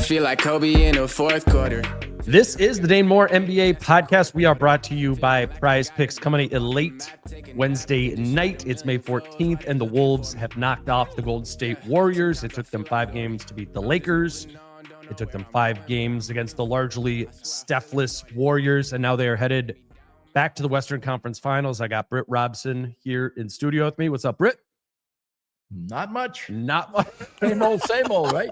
feel like Kobe in the fourth quarter. This is the Dane Moore NBA podcast. We are brought to you by Prize Picks, coming in late Wednesday night. It's May 14th, and the Wolves have knocked off the Golden State Warriors. It took them 5 games to beat the Lakers. It took them 5 games against the largely Stephless Warriors, and now they are headed back to the Western Conference Finals. I got Britt Robson here in studio with me. What's up, Britt? Not much. Not much. Same old, right?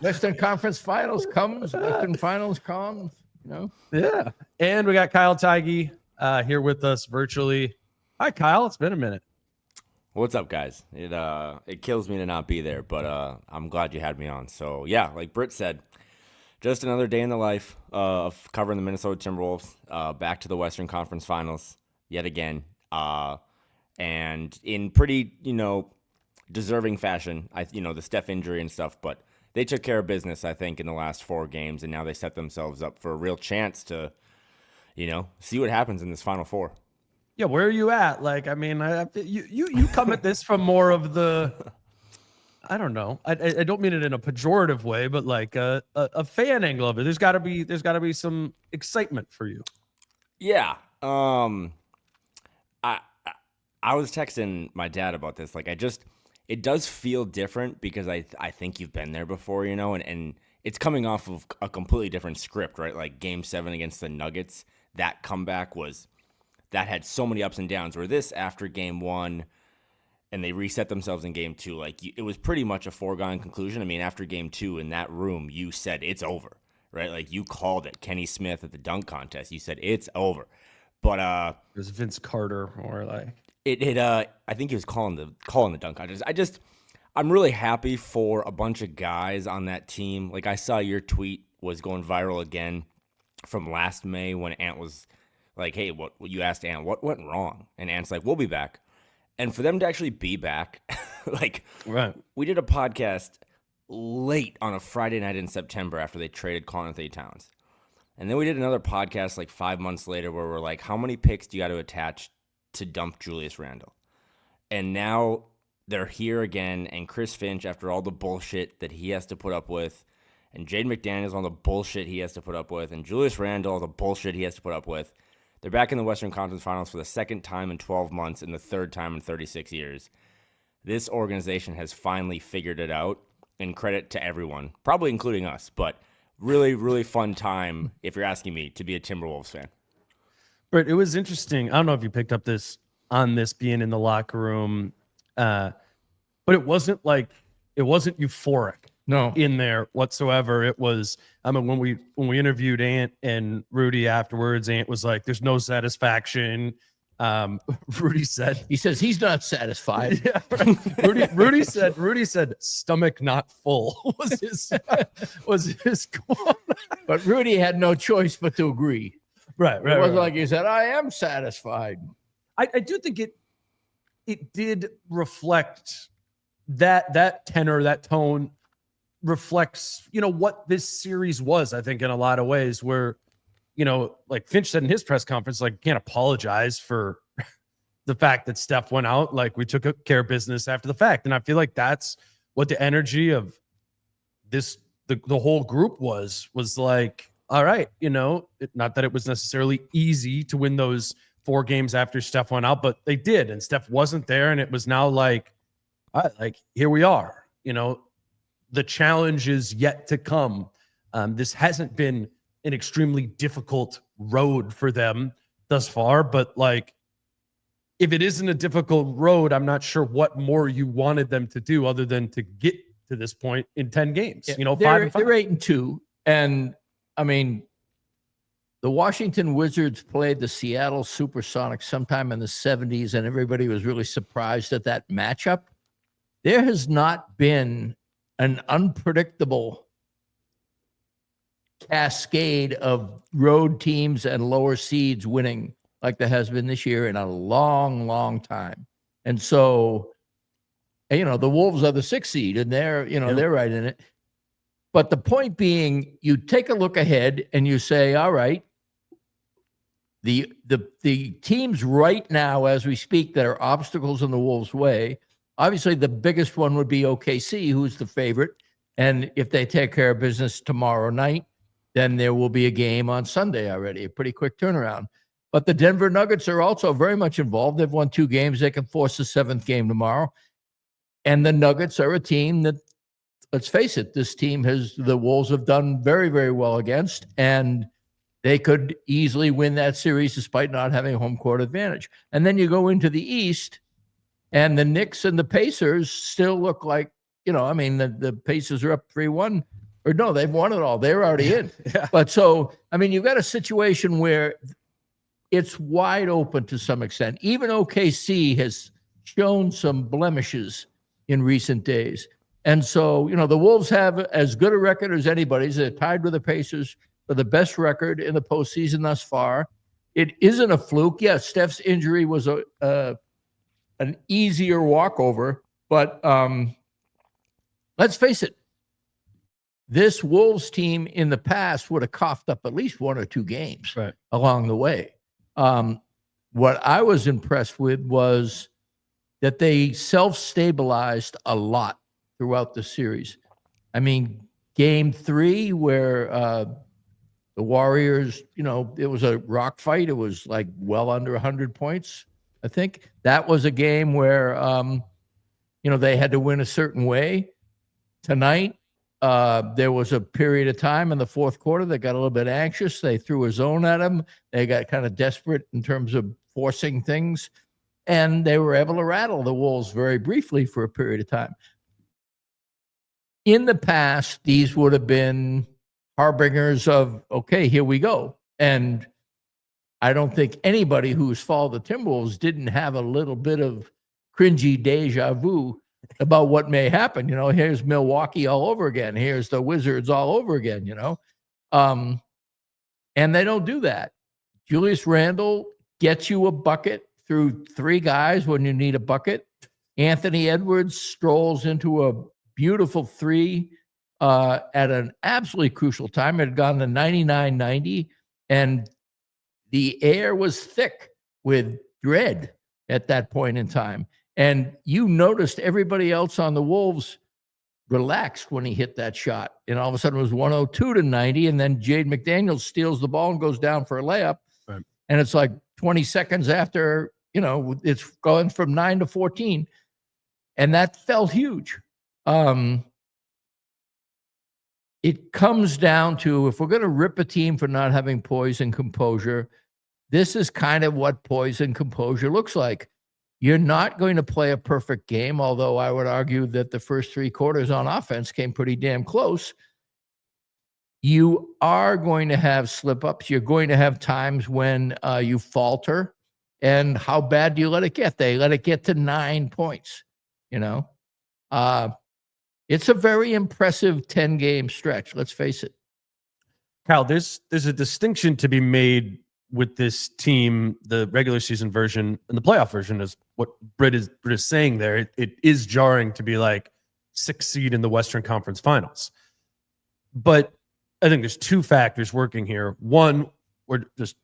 Western Conference Finals comes, Western Finals comes, you know? Yeah. And we got Kyle Theige here with us virtually. Hi, Kyle. It's been a minute. What's up, guys? It kills me to not be there, but I'm glad you had me on. So, yeah, like Britt said, just another day in the life of covering the Minnesota Timberwolves, back to the Western Conference Finals yet again. And in pretty, deserving fashion, the Steph injury and stuff, but they took care of business, I think, in the last 4 games, and now they set themselves up for a real chance to, see what happens in this Final Four. Yeah, where are you at? Like, I mean, you come at this from more of the, I don't know. I don't mean it in a pejorative way, but like a fan angle of it. There's got to be some excitement for you. Yeah. I was texting my dad about this. Like, it does feel different because I think you've been there before, and it's coming off of a completely different script, right? Like Game 7 against the Nuggets, that comeback that had so many ups and downs, where this after Game 1 and they reset themselves in Game 2, like it was pretty much a foregone conclusion. I mean, after Game 2 in that room, you said it's over, right? Like you called it. Kenny Smith at the dunk contest, you said it's over. But it was Vince Carter or like I think he was calling the dunk contest. I'm really happy for a bunch of guys on that team. Like I saw your tweet was going viral again from last May when Ant was like, hey, what you asked Ant, what went wrong? And Ant's like, we'll be back. And for them to actually be back, like right. We did a podcast late on a Friday night in September after they traded Conley Towns. And then we did another podcast like 5 months later where we're like, how many picks do you got to attach to dump Julius Randle? And now they're here again, and Chris Finch, after all the bullshit that he has to put up with, and Jaden McDaniels, all the bullshit he has to put up with, and Julius Randle, all the bullshit he has to put up with, they're back in the Western Conference Finals for the 2nd time in 12 months and the 3rd time in 36 years. This organization has finally figured it out, and credit to everyone, probably including us, but really, really fun time, if you're asking me, to be a Timberwolves fan. But it was interesting. I don't know if you picked up on this being in the locker room, but it wasn't euphoric. No, in there whatsoever. It was, I mean, when we interviewed Ant and Rudy afterwards, Ant was like, there's no satisfaction. Rudy said, he says he's not satisfied. Yeah, right. Rudy said stomach not full was his quote. But Rudy had no choice but to agree. Right. It wasn't like he said, I am satisfied. I do think it did reflect that tenor, that tone reflects, what this series was, I think, in a lot of ways, where, like Finch said in his press conference, like, can't apologize for the fact that Steph went out. Like, we took care of business after the fact. And I feel like that's what the energy of the whole group was like, all right, not that it was necessarily easy to win those 4 games after Steph went out, but they did. And Steph wasn't there. And it was now like, all right, like, here we are, the challenge is yet to come. This hasn't been an extremely difficult road for them thus far, but like, if it isn't a difficult road, I'm not sure what more you wanted them to do other than to get to this point in 10 games. Yeah, 5 and 5. They're 8-2, and I mean, the Washington Wizards played the Seattle Supersonics sometime in the 70s, and everybody was really surprised at that matchup. There has not been an unpredictable cascade of road teams and lower seeds winning like there has been this year in a long, long time. And so, the Wolves are the 6th seed, and they're right in it. But the point being, you take a look ahead and you say, all right, the teams right now, as we speak, that are obstacles in the Wolves' way, obviously the biggest one would be OKC, who's the favorite. And if they take care of business tomorrow night, then there will be a game on Sunday already, a pretty quick turnaround. But the Denver Nuggets are also very much involved. They've won 2 games. They can force the 7th game tomorrow. And the Nuggets are a team that, let's face it, the Wolves have done very, very well against, and they could easily win that series despite not having a home court advantage. And then you go into the East, and the Knicks and the Pacers still look like, the Pacers are up 3-1. Or no, they've won it all. They're already in. Yeah. But so, you've got a situation where it's wide open to some extent. Even OKC has shown some blemishes in recent days. And so, the Wolves have as good a record as anybody's. They're tied with the Pacers for the best record in the postseason thus far. It isn't a fluke. Yes, Steph's injury was an easier walkover, but let's face it, this Wolves team in the past would have coughed up at least 1 or 2 games along the way. What I was impressed with was that they self-stabilized a lot throughout the series. Game 3 where the Warriors, it was a rock fight. It was like well under 100 points, I think. That was a game where, they had to win a certain way. Tonight, there was a period of time in the fourth quarter that got a little bit anxious. They threw a zone at them. They got kind of desperate in terms of forcing things, and they were able to rattle the Wolves very briefly for a period of time. In the past, these would have been harbingers of, okay, here we go. And I don't think anybody who's followed the Timberwolves didn't have a little bit of cringy deja vu about what may happen. Here's Milwaukee all over again. Here's the Wizards all over again, and they don't do that. Julius Randle gets you a bucket through 3 guys when you need a bucket. Anthony Edwards strolls into a beautiful 3 at an absolutely crucial time. It had gone to 99-90, and the air was thick with dread at that point in time. And you noticed everybody else on the Wolves relaxed when he hit that shot. And all of a sudden it was 102-90. And then Jade McDaniels steals the ball and goes down for a layup. Right. And it's like 20 seconds after, it's going from 9-14. And that felt huge. It comes down to, if we're going to rip a team for not having poise and composure, this is kind of what poise and composure looks like. You're not going to play a perfect game, although I would argue that the first 3 quarters on offense came pretty damn close. You are going to have slip-ups. You're going to have times when you falter. And how bad do you let it get? They let it get to 9 points, It's a very impressive 10-game stretch, let's face it. Kyle, there's a distinction to be made with this team, the regular season version and the playoff version, is what Britt is saying there. It is jarring to be like 6th seed in the Western Conference Finals. But I think there's 2 factors working here. One,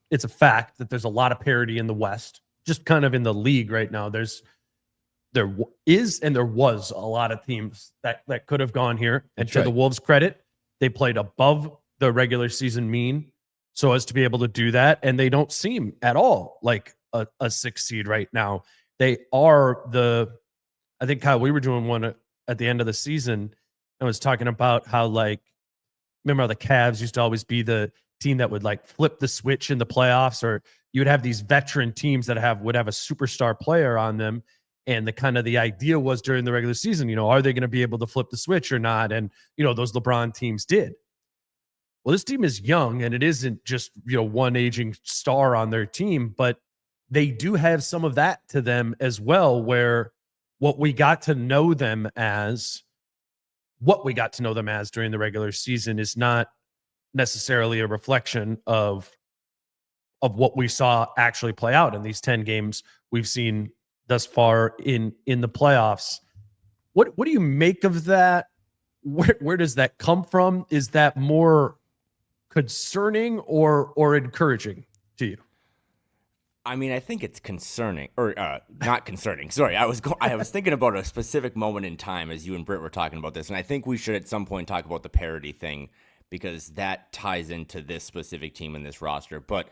it's a fact that there's a lot of parity in the West, just kind of in the league right now. There is and there was a lot of teams that could have gone here. And to the Wolves' credit, they played above the regular season mean so as to be able to do that. And they don't seem at all like a 6th seed right now. They are I think, Kyle, we were doing one at the end of the season. I was talking about how, remember how the Cavs used to always be the team that would flip the switch in the playoffs, or you would have these veteran teams that would have a superstar player on them. And the idea was during the regular season, are they going to be able to flip the switch or not? And, those LeBron teams did. Well, this team is young, and it isn't just, one aging star on their team, but they do have some of that to them as well, where what we got to know them as during the regular season is not necessarily a reflection of what we saw actually play out in these 10 games we've seen thus far in the playoffs. What do you make of that? Where does that come from? Is that more concerning or encouraging to you? I mean, I think it's concerning, or not concerning. Sorry, I was thinking about a specific moment in time as you and Britt were talking about this, and I think we should at some point talk about the parity thing because that ties into this specific team and this roster. But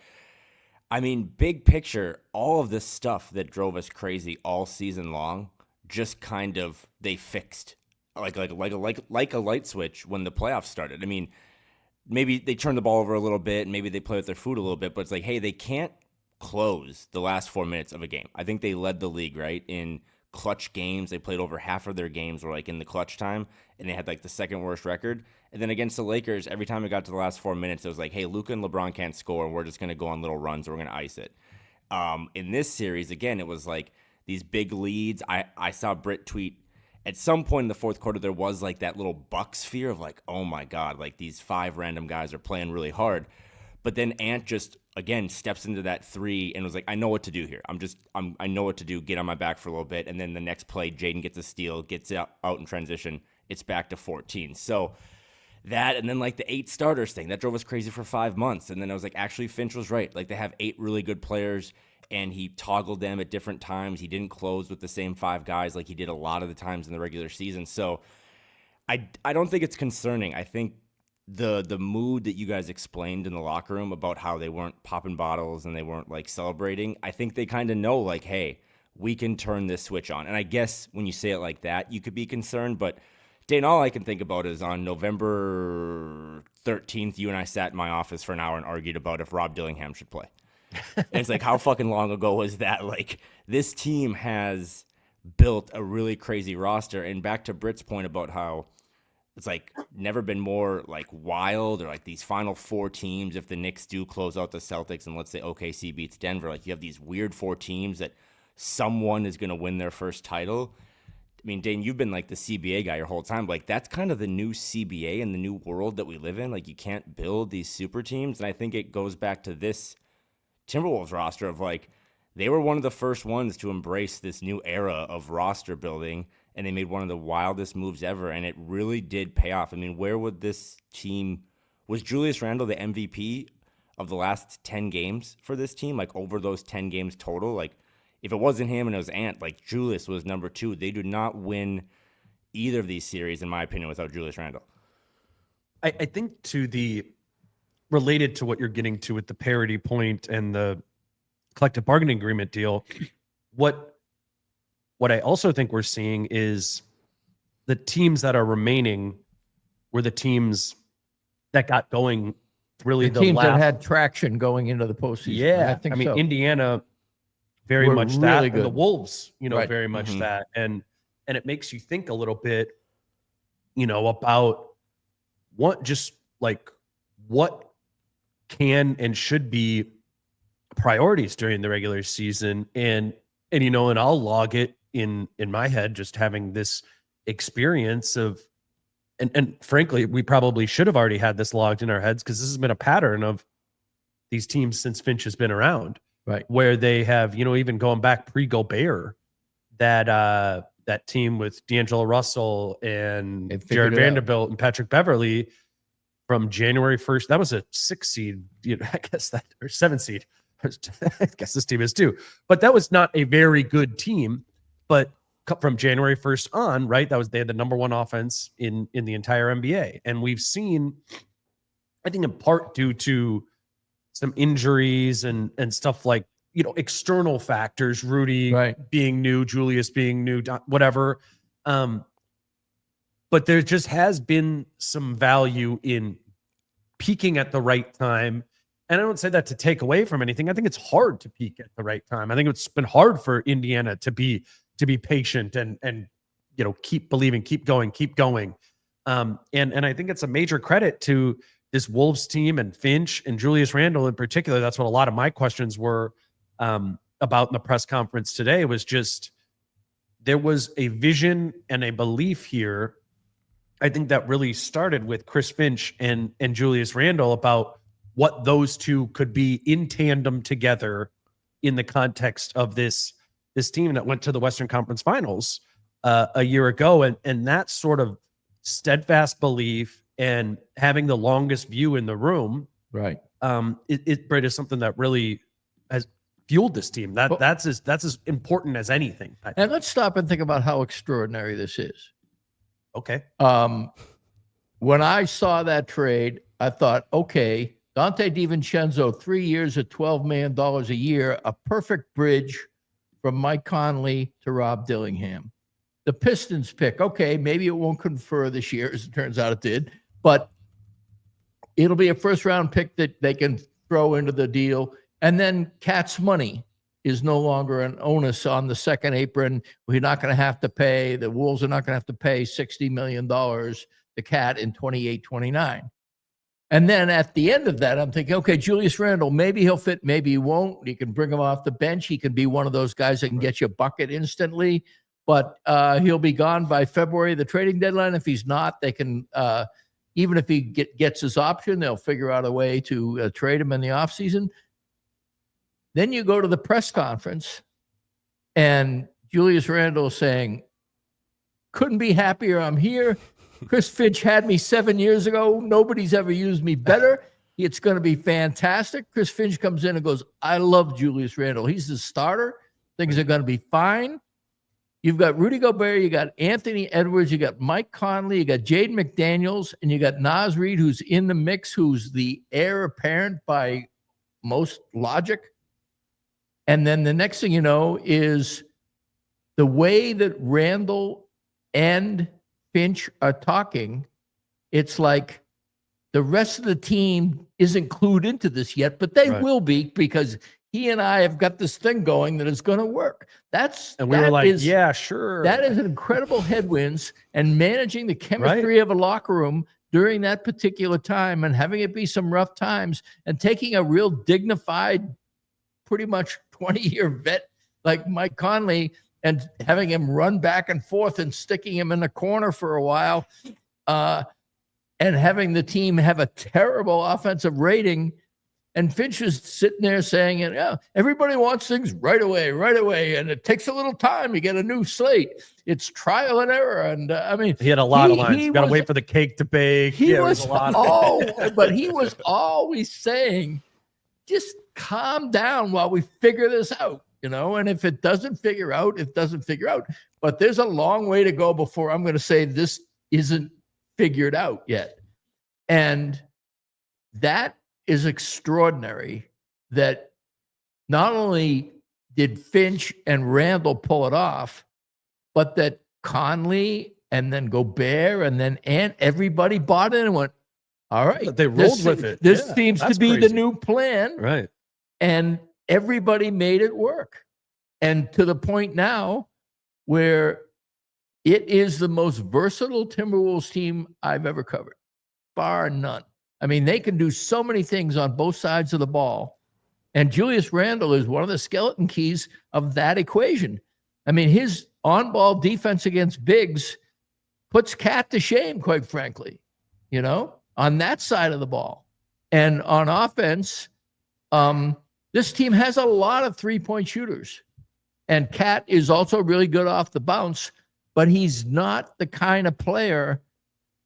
I mean, big picture, all of this stuff that drove us crazy all season long, just kind of they fixed like a light switch when the playoffs started. I mean, maybe they turned the ball over a little bit, and maybe they play with their food a little bit, but it's like, hey, they can't close the last 4 minutes of a game. I think they led the league, right? In clutch games, they played over half of their games were like in the clutch time, and they had like the second worst record. And then against the Lakers, every time it got to the last 4 minutes, it was like, hey, Luka and LeBron can't score, and we're just going to go on little runs, or we're going to ice it. In this series, again, it was like these big leads. I saw Britt tweet at some point in the fourth quarter, there was like that little Bucks fear of like, oh my God, like these 5 random guys are playing really hard. But then Ant just, again, steps into that 3 and was like, I know what to do here. I know what to do. Get on my back for a little bit. And then the next play, Jaden gets a steal, gets out in transition. It's back to 14. So that, and then like the 8 starters thing, that drove us crazy for 5 months. And then I was like, actually, Finch was right. Like they have 8 really good players, and he toggled them at different times. He didn't close with the same 5 guys like he did a lot of the times in the regular season. So I don't think it's concerning. I think the mood that you guys explained in the locker room about how they weren't popping bottles and they weren't like celebrating, I think they kind of know like, hey, we can turn this switch on. And I guess when you say it like that, you could be concerned. But Dane, all I can think about is on November 13th, you and I sat in my office for an hour and argued about if Rob Dillingham should play. And it's like, how fucking long ago was that? Like, this team has built a really crazy roster. And back to Britt's point about how it's like never been more like wild, or like these final 4 teams. If the Knicks do close out the Celtics and let's say OKC beats Denver, like you have these weird 4 teams that someone is going to win their first title. I mean, Dane, you've been like the CBA guy your whole time. Like that's kind of the new CBA and the new world that we live in. Like you can't build these super teams. And I think it goes back to this Timberwolves roster of like, they were one of the first ones to embrace this new era of roster building, and they made one of the wildest moves ever, and it really did pay off. I mean, where would this team – was Julius Randle the MVP of the last 10 games for this team, like over those 10 games total? Like, if it wasn't him and it was Ant, like Julius was number 2. They do not win either of these series, in my opinion, without Julius Randle. I think related to what you're getting to with the parity point and the collective bargaining agreement deal, what I also think we're seeing is the teams that are remaining were the teams that got going really the teams that had traction going into the postseason. Yeah. I mean, so. Indiana, very much really that. Good. And the Wolves, Right. very much that. And it makes you think a little bit, about what can and should be priorities during the regular season. And I'll log it in my head, just having this experience of, and frankly, we probably should have already had this logged in our heads, because this has been a pattern of these teams since Finch has been around, right? Where they have, even going back pre-Gobert, that team with D'Angelo Russell and Jared Vanderbilt and Patrick Beverly from January 1st. That was a 6 seed, I guess that, or 7 seed. I guess this team is too, but that was not a very good team. But from January 1st on, right, they had the number 1 offense in the entire NBA. And we've seen, I think in part due to some injuries and stuff like, external factors, Rudy being new, Julius being new, whatever. But there just has been some value in peaking at the right time. And I don't say that to take away from anything. I think it's hard to peak at the right time. I think it's been hard for Indiana to be patient and keep believing, keep going. And I think it's a major credit to this Wolves team and Finch and Julius Randle in particular. That's what a lot of my questions were about in the press conference today, was just there was a vision and a belief here. I think that really started with Chris Finch and Julius Randle about what those two could be in tandem together in the context of this team that went to the Western Conference Finals a year ago. And that sort of steadfast belief and having the longest view in the room, right? Britt, is something that really has fueled this team. That's as important as anything. And let's stop and think about how extraordinary this is. Okay. When I saw that trade, I thought, okay, Dante DiVincenzo, 3 years at $12 million a year, a perfect bridge from Mike Conley to Rob Dillingham. The Pistons pick, okay, maybe it won't confer this year, as it turns out it did, but it'll be a first-round pick that they can throw into the deal. And then Cat's money is no longer an onus on the second apron. We're not going to have to pay, the Wolves are not going to have to pay $60 million to Cat in 28-29. And then at the end of that, I'm thinking, okay, Julius Randle, maybe he'll fit, maybe he won't. You can bring him off the bench. He can be one of those guys that can get you a bucket instantly, but he'll be gone by February, the trading deadline. If he's not, they can, even if he gets his option, they'll figure out a way to trade him in the offseason. Then you go to the press conference, and Julius Randle saying, couldn't be happier I'm here. Chris Finch had me 7 years ago. Nobody's ever used me better. It's going to be fantastic. Chris Finch comes in and goes, I love Julius Randle. He's the starter. Things are going to be fine. You've got Rudy Gobert. You got Anthony Edwards. You got Mike Conley. You got Jaden McDaniels. And you got Naz Reid, who's in the mix, who's the heir apparent by most logic. And then the next thing you know is the way that Randle and Finch are talking, it's like the rest of the team isn't clued into this yet, but they will be, because he and I have got this thing going that is going to work. And we were like, yeah, sure. That is an incredible headwinds, and managing the chemistry of a locker room during that particular time and having it be some rough times and taking a real dignified, pretty much 20-year vet like Mike Conley and having him run back and forth and sticking him in the corner for a while, and having the team have a terrible offensive rating. And Finch is sitting there saying, yeah, everybody wants things right away. And it takes a little time. You get a new slate. It's trial and error. And I mean, he had a lot of lines. You got to wait for the cake to bake. But he was always saying, just calm down while we figure this out. And if it doesn't figure out, it doesn't figure out. But there's a long way to go before I'm going to say this isn't figured out yet. And that is extraordinary, that not only did Finch and Randle pull it off, but that Conley and then Gobert and then everybody bought in and went, all right. They rolled with it. This seems to be the new plan. Right. And everybody made it work. And to the point now where it is the most versatile Timberwolves team I've ever covered, bar none. I mean, they can do so many things on both sides of the ball. And Julius Randle is one of the skeleton keys of that equation. I mean, his on-ball defense against bigs puts Cat to shame, quite frankly, on that side of the ball. And on offense, this team has a lot of three-point shooters. And Cat is also really good off the bounce, but he's not the kind of player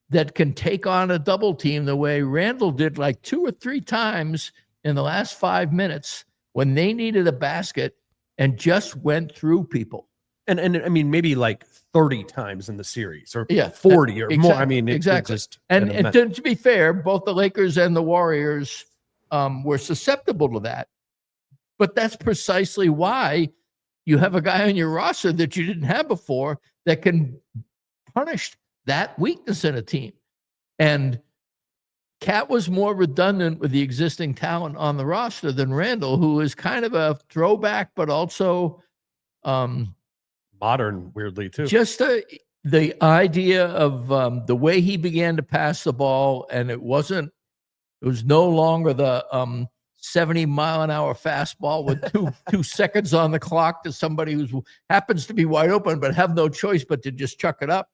that can take on a double team the way Randle did like 2 or 3 times in the last 5 minutes when they needed a basket and just went through people. And I mean, maybe like 30 times in the series or 40 or more. I mean, exactly. And to be fair, both the Lakers and the Warriors were susceptible to that. But that's precisely why you have a guy on your roster that you didn't have before that can punish that weakness in a team. And Cat was more redundant with the existing talent on the roster than Randle, who is kind of a throwback, but also modern, weirdly, too. Just the idea of the way he began to pass the ball, and it was no longer the 70-mile-an-hour fastball with two seconds on the clock to somebody who happens to be wide open but have no choice but to just chuck it up.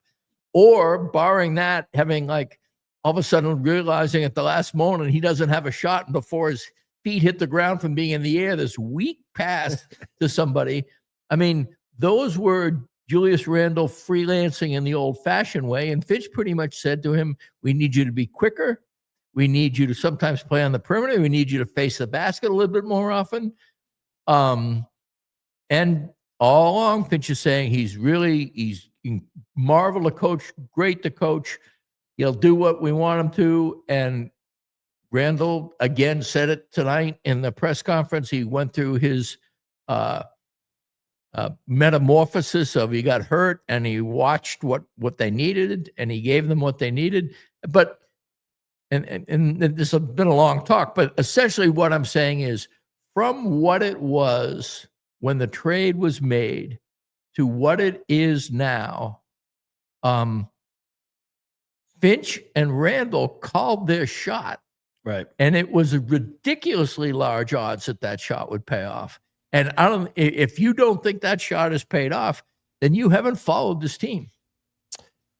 Or, barring that, having like all of a sudden realizing at the last moment he doesn't have a shot before his feet hit the ground from being in the air, this weak pass to somebody. I mean, those were Julius Randle freelancing in the old-fashioned way, and Finch pretty much said to him, we need you to be quicker. We need you to sometimes play on the perimeter. We need you to face the basket a little bit more often. And all along, Finch is saying he's marvel to coach, great to coach. He'll do what we want him to. And Randle again said it tonight in the press conference. He went through his metamorphosis of he got hurt and he watched what they needed and he gave them what they needed. But and this has been a long talk, but essentially what I'm saying is from what it was when the trade was made to what it is now, Finch and Randle called their shot. Right. And it was a ridiculously large odds that shot would pay off. And if you don't think that shot is paid off, then you haven't followed this team.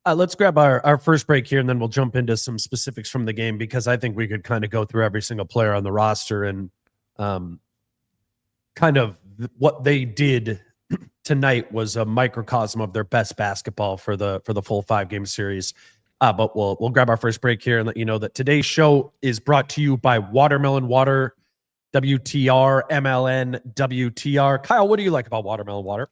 Let's grab our first break here, and then we'll jump into some specifics from the game, because I think we could kind of go through every single player on the roster and kind of what they did tonight was a microcosm of their best basketball for the full 5-game series. But we'll grab our first break here and let you know that today's show is brought to you by Watermelon Water, WTR, MLN, WTR. Kyle, what do you like about Watermelon Water?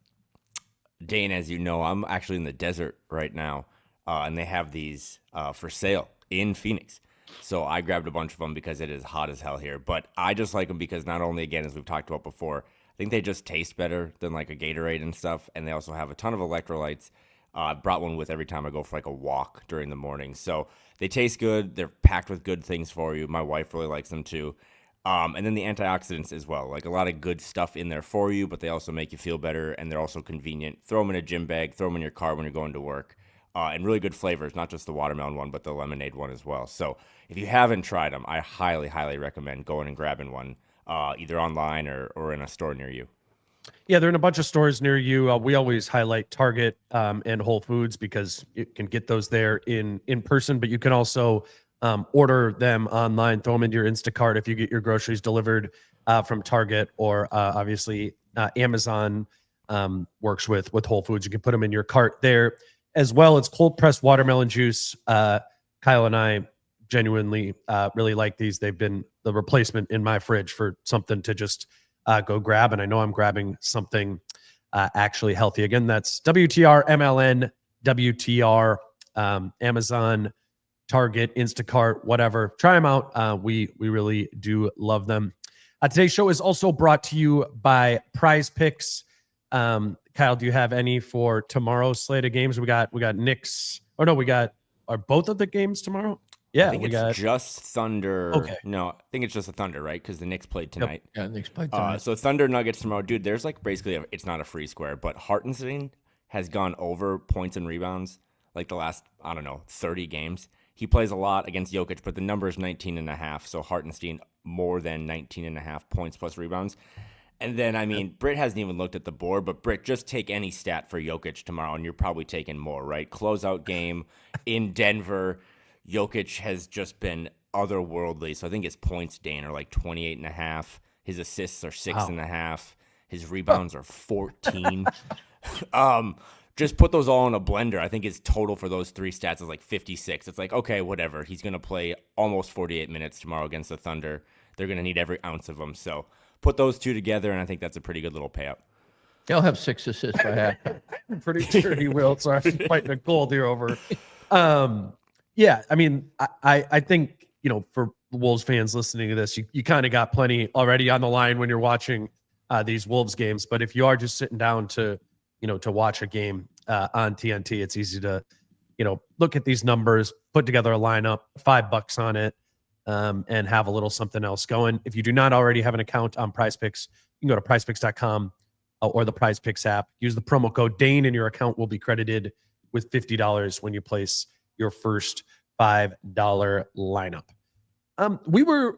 Dane, as you know, I'm actually in the desert right now, and they have these for sale in Phoenix. So I grabbed a bunch of them because it is hot as hell here. But I just like them because not only, again, as we've talked about before, I think they just taste better than like a Gatorade and stuff. And they also have a ton of electrolytes. I brought one with every time I go for like a walk during the morning. So they taste good. They're packed with good things for you. My wife really likes them too. And then the antioxidants as well. Like a lot of good stuff in there for you, but they also make you feel better. And they're also convenient. Throw them in a gym bag. Throw them in your car when you're going to work. And really good flavors, not just the watermelon one, but the lemonade one as well. So if you haven't tried them, I highly, highly recommend going and grabbing one, either online or in a store near you. Yeah, they're in a bunch of stores near you. We always highlight Target and Whole Foods because you can get those there in person, but you can also order them online, throw them into your Instacart if you get your groceries delivered from Target, or obviously Amazon works with Whole Foods. You can put them in your cart there as well. It's cold pressed watermelon juice. Kyle and I genuinely really like these. They've been the replacement in my fridge for something to just go grab. And I know I'm grabbing something actually healthy. Again, that's WTR, MLN, WTR, Amazon, Target, Instacart, whatever. Try them out. We really do love them. Today's show is also brought to you by Prize Picks. Kyle, do you have any for tomorrow's slate of games? We got Knicks. Or no, are both of the games tomorrow? Yeah, I think it's just Thunder. Okay. No, I think it's just a Thunder, right? Because the Knicks played tonight. Yep. Yeah, Knicks played tonight. So Thunder Nuggets tomorrow. Dude, there's like basically, it's not a free square, but Hartenstein has gone over points and rebounds like the last, 30 games. He plays a lot against Jokic, but the number is 19.5. So Hartenstein more than 19.5 points plus rebounds. And then, Britt hasn't even looked at the board, but Britt, just take any stat for Jokic tomorrow, and you're probably taking more, right? Closeout game in Denver. Jokic has just been otherworldly. So I think his points, Dane, are like 28.5. His assists are 6.5. His rebounds are 14. Just put those all in a blender. I think his total for those three stats is like 56. It's like, okay, whatever. He's going to play almost 48 minutes tomorrow against the Thunder. They're going to need every ounce of him. So put those two together, and I think that's a pretty good little payout. He'll have 6 assists by half. I'm pretty sure he will. Sorry, I'm fighting a cold here over. Yeah, I think, for Wolves fans listening to this, you kind of got plenty already on the line when you're watching these Wolves games. But if you are just sitting down to watch a game on TNT, it's easy to, look at these numbers, put together a lineup, $5 on it, and have a little something else going. If you do not already have an account on Prize Picks, you can go to prizepicks.com or the Prize Picks app. Use the promo code Dane, and your account will be credited with $50 when you place your first $5 lineup. We were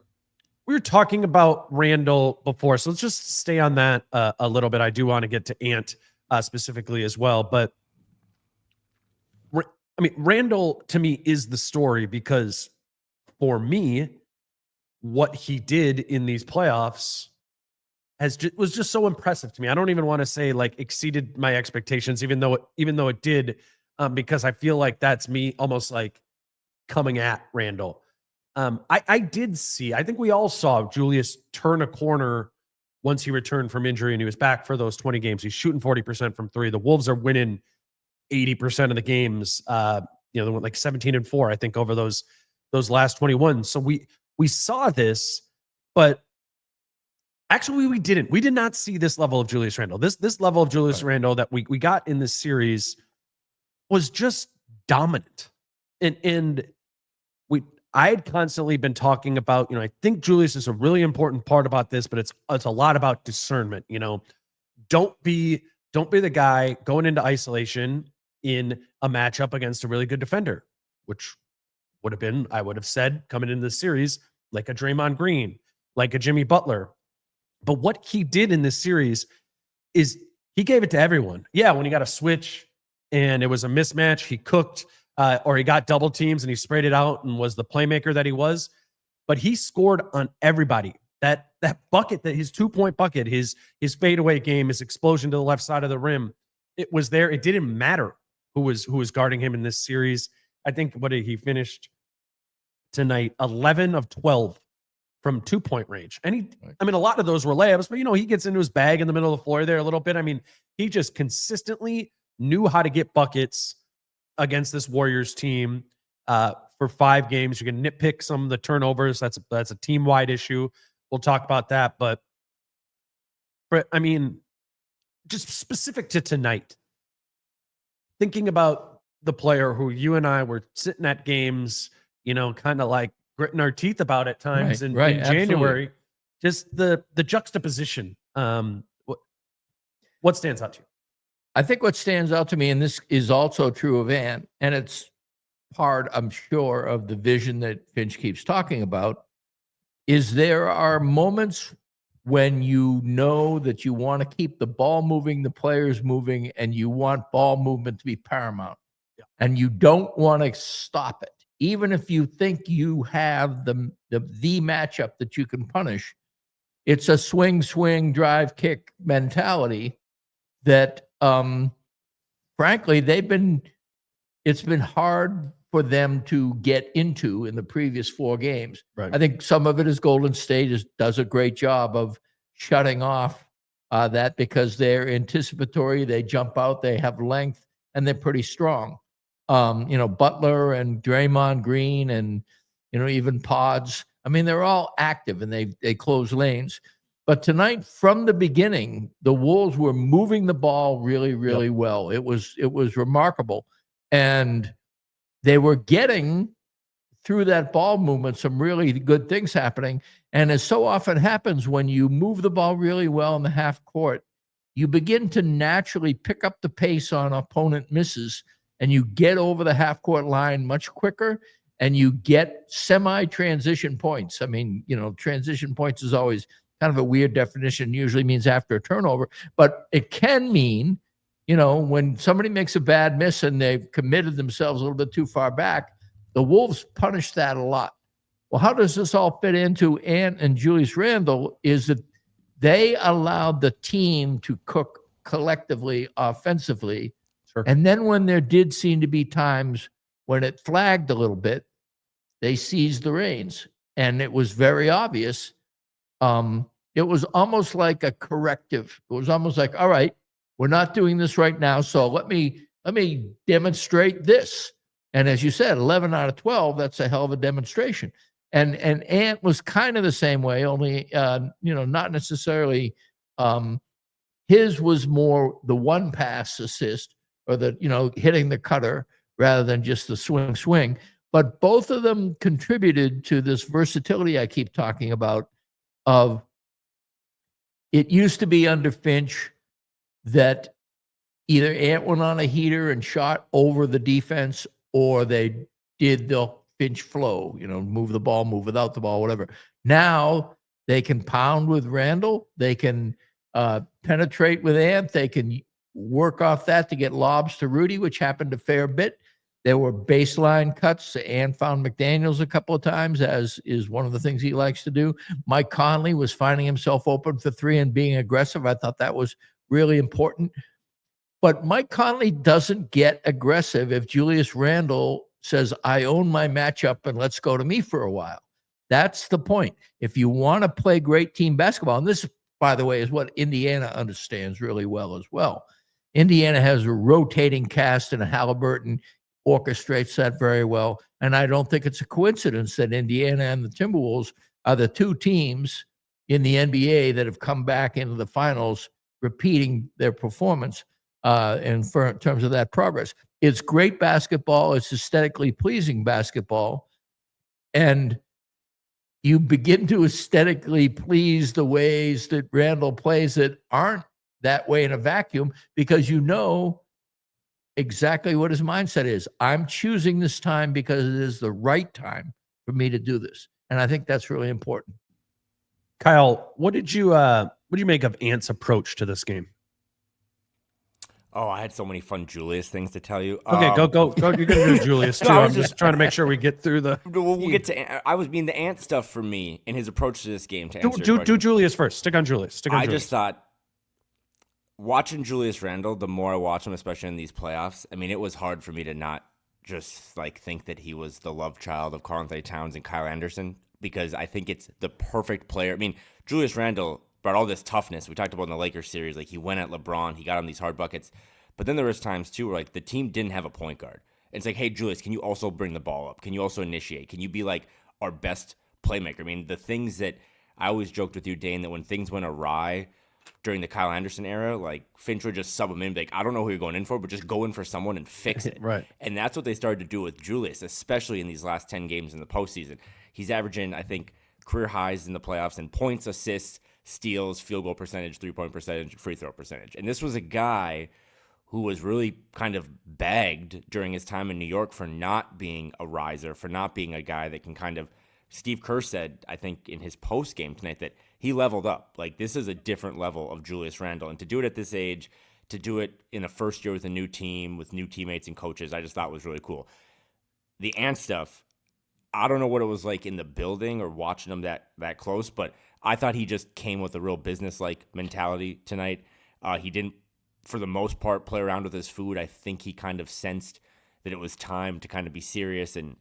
talking about Randle before, so let's just stay on that a little bit. I do want to get to Ant specifically as well, but Randle to me is the story, because for me, what he did in these playoffs was just so impressive to me. I don't even want to say like exceeded my expectations, even though it did, because I feel like that's me almost like coming at Randle. I think we all saw Julius turn a corner once he returned from injury and he was back for those 20 games. He's shooting 40% from three. The Wolves are winning 80% of the games. They went like 17-4, I think, over those last 21. So we saw this, but actually we didn't. We did not see this level of Julius Randle. This level of Julius Randle that we got in this series was just dominant. And I had constantly been talking about, I think Julius is a really important part about this, but it's a lot about discernment. Don't be the guy going into isolation in a matchup against a really good defender, which I would have said coming into the series, like a Draymond Green, like a Jimmy Butler. But what he did in this series is he gave it to everyone. Yeah, when he got a switch and it was a mismatch, he cooked. Or he got double teams and he sprayed it out and was the playmaker that he was. But he scored on everybody. That bucket, that his 2-point bucket, his fadeaway game, his explosion to the left side of the rim, it was there. It didn't matter who was guarding him in this series. I think he finished tonight 11 of 12 from 2-point range. And a lot of those were layups, but he gets into his bag in the middle of the floor there a little bit. He just consistently knew how to get buckets against this Warriors team for 5 games. You can nitpick some of the turnovers. That's a team-wide issue. We'll talk about that. But just specific to tonight, thinking about the player who you and I were sitting at games, kind of like gritting our teeth about at times in January, just the juxtaposition. What stands out to you? I think what stands out to me, and this is also true of Ant, and it's part, I'm sure, of the vision that Finch keeps talking about, is there are moments when you know that you want to keep the ball moving, the players moving, and you want ball movement to be paramount. Yeah. And you don't want to stop it. Even if you think you have the matchup that you can punish, it's a swing, drive, kick mentality that frankly, it's been hard for them to get into in the previous 4 games. Right. I think some of it is Golden State does a great job of shutting off that because they're anticipatory, they jump out, they have length, and they're pretty strong. Butler and Draymond Green and, even Pods. They're all active and they close lanes. But tonight, from the beginning, the Wolves were moving the ball really, really well. It was remarkable. And they were getting, through that ball movement, some really good things happening. And as so often happens, when you move the ball really well in the half court, you begin to naturally pick up the pace on opponent misses, and you get over the half court line much quicker, and you get semi-transition points. Transition points is always kind of a weird definition, usually means after a turnover, but it can mean, when somebody makes a bad miss and they've committed themselves a little bit too far back, the Wolves punish that a lot. Well, how does this all fit into Ant and Julius Randle is that they allowed the team to cook collectively, offensively. Sure. And then when there did seem to be times when it flagged a little bit, they seized the reins. And it was very obvious. It was almost like a corrective. It was almost like, all right, we're not doing this right now, so let me demonstrate this. And as you said, 11 out of 12, that's a hell of a demonstration. And Ant was kind of the same way, only not necessarily. His was more the one pass assist or the hitting the cutter rather than just the swing. But both of them contributed to this versatility I keep talking about. Of it used to be under Finch that either Ant went on a heater and shot over the defense, or they did the Finch flow, move the ball, move without the ball, whatever. Now they can pound with Randle, they can penetrate with Ant, they can work off that to get lobs to Rudy, which happened a fair bit. There were baseline cuts. Ant found McDaniels a couple of times, as is one of the things he likes to do. Mike Conley was finding himself open for 3 and being aggressive. I thought that was really important. But Mike Conley doesn't get aggressive if Julius Randle says, I own my matchup and let's go to me for a while. That's the point. If you want to play great team basketball, and this by the way, is what Indiana understands really well as well. Indiana has a rotating cast, and Halliburton orchestrates that very well. And I don't think it's a coincidence that Indiana and the Timberwolves are the two teams in the NBA that have come back into the finals, repeating their performance in terms of that progress. It's great basketball. It's aesthetically pleasing basketball. And you begin to aesthetically please the ways that Randle plays that aren't that way in a vacuum, because you know exactly what his mindset is. I'm choosing this time because it is the right time for me to do this. And I think that's really important. Kyle, what did you make of Ant's approach to this game? Oh, I had so many fun Julius things to tell you. Okay, go. You're gonna do Julius too. No, I'm just trying to make sure we get through the. We'll get to. I was being the Ant stuff for me in his approach to this game. To answer your Do question. Julius first. Stick on Julius. I just thought, watching Julius Randle, the more I watch him, especially in these playoffs, I mean, it was hard for me to not just like think that he was the love child of Karl-Anthony Towns and Kyle Anderson, because I think it's the perfect player. I mean, Julius Randle brought all this toughness. We talked about in the Lakers series, like he went at LeBron, he got him these hard buckets. But then there was times too where like the team didn't have a point guard. It's like, hey, Julius, can you also bring the ball up? Can you also initiate? Can you be like our best playmaker? I mean, the things that I always joked with you, Dane, that when things went awry during the Kyle Anderson era, like Finch would just sub him in, like, I don't know who you're going in for, but just go in for someone and fix it. Right. And that's what they started to do with Julius, especially in these last 10 games in the postseason. He's averaging, I think, career highs in the playoffs in points, assists, steals, field goal percentage, 3-point percentage, free throw percentage. And this was a guy who was really kind of bagged during his time in New York for not being a riser, for not being a guy that can kind of, Steve Kerr said, I think in his post game tonight, that he leveled up. Like, this is a different level of Julius Randle. And to do it at this age, to do it in a first year with a new team, with new teammates and coaches, I just thought was really cool. The Ant stuff, I don't know what it was like in the building or watching him that close, but I thought he just came with a real business-like mentality tonight. He didn't, for the most part, play around with his food. I think he kind of sensed that it was time to kind of be serious and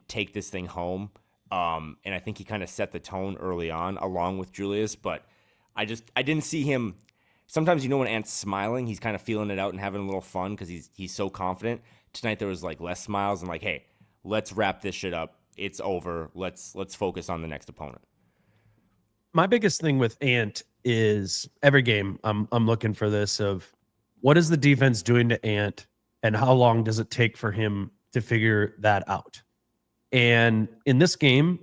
take this thing home. And I think he kind of set the tone early on along with Julius, but I didn't see him. Sometimes, you know, when Ant's smiling, he's kind of feeling it out and having a little fun because he's so confident. Tonight there was like less smiles and like, hey, let's wrap this shit up. It's over. Let's focus on the next opponent. My biggest thing with Ant is every game I'm looking for this of what is the defense doing to Ant and how long does it take for him to figure that out? And in this game,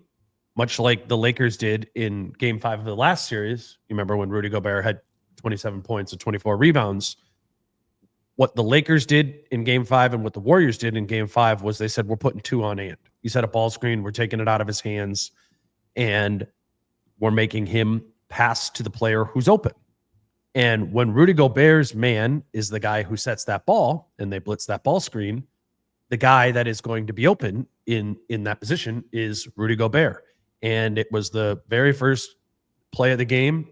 much like the Lakers did in game 5 of the last series, you remember when Rudy Gobert had 27 points and 24 rebounds, what the Lakers did in game 5 and what the Warriors did in game 5 was they said, we're putting 2 on Ant. You set a ball screen, we're taking it out of his hands, and we're making him pass to the player who's open. And when Rudy Gobert's man is the guy who sets that ball and they blitz that ball screen, the guy that is going to be open in that position is Rudy Gobert. And it was the very first play of the game.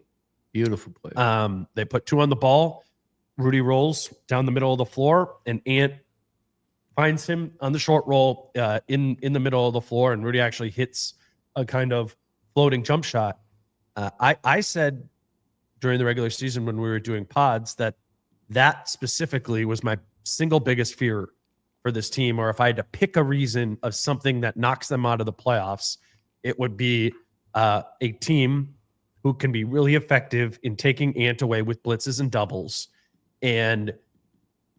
Beautiful play. They put 2 on the ball. Rudy rolls down the middle of the floor, and Ant finds him on the short roll in the middle of the floor, and Rudy actually hits a kind of floating jump shot. I said during the regular season when we were doing pods that specifically was my single biggest fear for this team, or if I had to pick a reason of something that knocks them out of the playoffs, it would be a team who can be really effective in taking Ant away with blitzes and doubles. And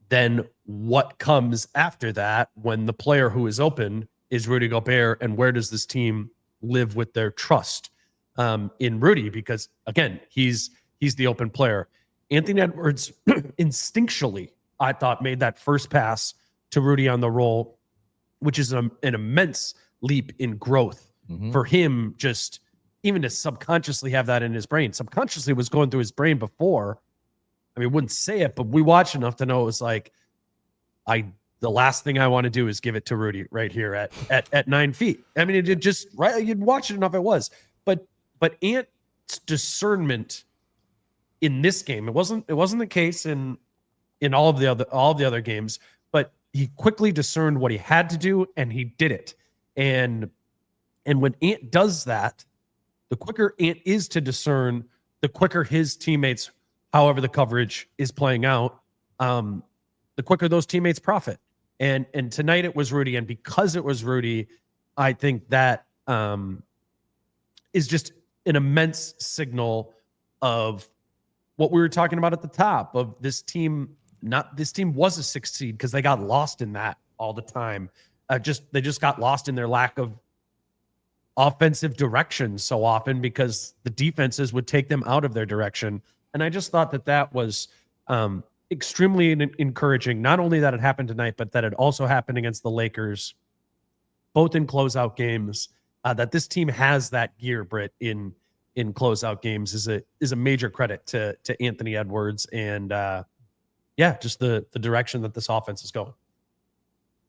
then what comes after that when the player who is open is Rudy Gobert, and where does this team live with their trust in Rudy? Because again, he's the open player. Anthony Edwards instinctually, I thought, made that first pass to Rudy on the roll, which is an immense leap in growth for him, just even to subconsciously have that in his brain. Subconsciously was going through his brain before. I mean, wouldn't say it, but we watched enough to know it was like, the last thing I want to do is give it to Rudy right here at 9 feet. I mean, it just, right, you'd watch it enough, it was. But Ant's discernment in this game, it wasn't the case in all of the other games, but he quickly discerned what he had to do and he did it. And when Ant does that, the quicker Ant is to discern the quicker his teammates, however the coverage is playing out, the quicker those teammates profit. And tonight it was Rudy, and because it was Rudy, I think that is just an immense signal of what we were talking about at the top of this team. This team was a 6th seed because they got lost in that all the time. They just got lost in their lack of offensive direction so often because the defenses would take them out of their direction. And I just thought that was extremely encouraging. Not only that it happened tonight, but that it also happened against the Lakers, both in closeout games. That this team has that gear, Britt, in closeout games is a major credit to Anthony Edwards and just the direction that this offense is going.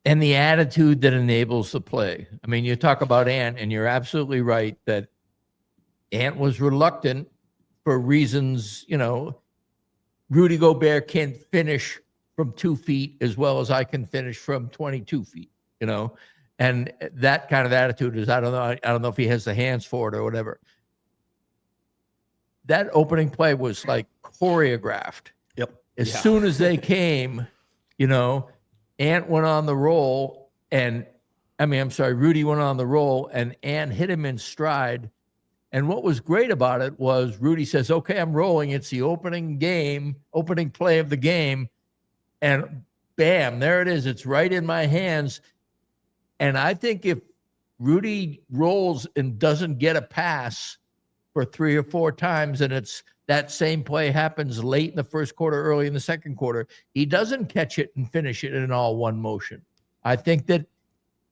And the attitude that enables the play. I mean, you talk about Ant, and you're absolutely right that Ant was reluctant for reasons, Rudy Gobert can't finish from 2 feet as well as I can finish from 22 feet, and that kind of attitude is, I don't know if he has the hands for it or whatever. That opening play was like choreographed. Yep. As soon as they came, Ant went on the roll, and Rudy went on the roll, and Ant hit him in stride. And what was great about it was Rudy says, okay, I'm rolling. It's the opening play of the game. And bam, there it is. It's right in my hands. And I think if Rudy rolls and doesn't get a pass for 3 or 4 times, and it's that same play happens late in the first quarter, early in the second quarter, he doesn't catch it and finish it in all one motion. I think that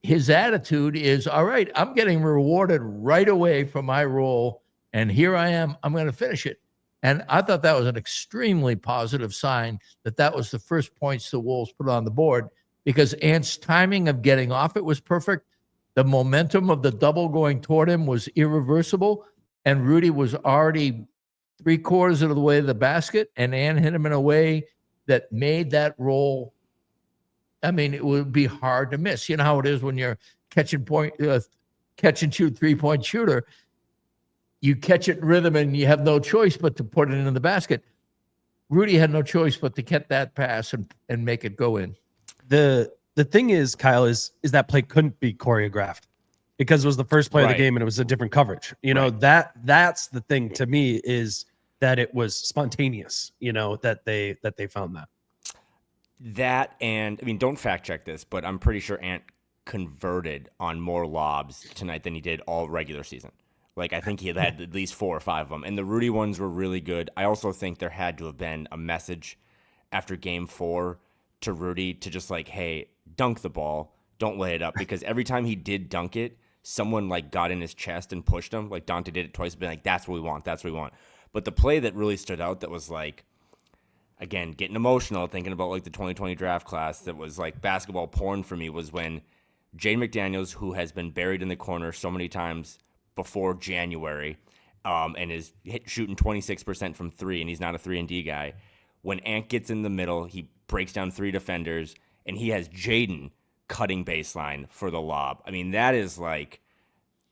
his attitude is, all right, I'm getting rewarded right away for my role, and here I am, I'm going to finish it. And I thought that was an extremely positive sign that was the first points the Wolves put on the board, because Ant's timing of getting off it was perfect. The momentum of the double going toward him was irreversible, and Rudy was already 3/4 of the way to the basket, and Ant hit him in a way that made that roll. I mean, it would be hard to miss. You know how it is when you're catch and shoot 3-point shooter. You catch it in rhythm and you have no choice but to put it in the basket. Rudy had no choice but to get that pass and make it go in. The thing is, Kyle, is that play couldn't be choreographed because it was the first play of the game and it was a different coverage. That's the thing to me, is that it was spontaneous, that they found that. That, and I mean, don't fact check this, but I'm pretty sure Ant converted on more lobs tonight than he did all regular season. Like, I think he had at least 4 or 5 of them, and the Rudy ones were really good. I also think there had to have been a message after game 4 to Rudy to just like, hey, dunk the ball, don't lay it up, because every time he did dunk it, someone like got in his chest and pushed him. Like Dante did it twice, being like, that's what we want, that's what we want. But the play that really stood out, that was like, again, getting emotional, thinking about like the 2020 draft class, that was like basketball porn for me, was when Jaden McDaniels, who has been buried in the corner so many times before January, and is shooting 26% from 3, and he's not a 3-and-D guy. When Ant gets in the middle, he breaks down 3 defenders, and he has Jaden cutting baseline for the lob. I mean, that is like,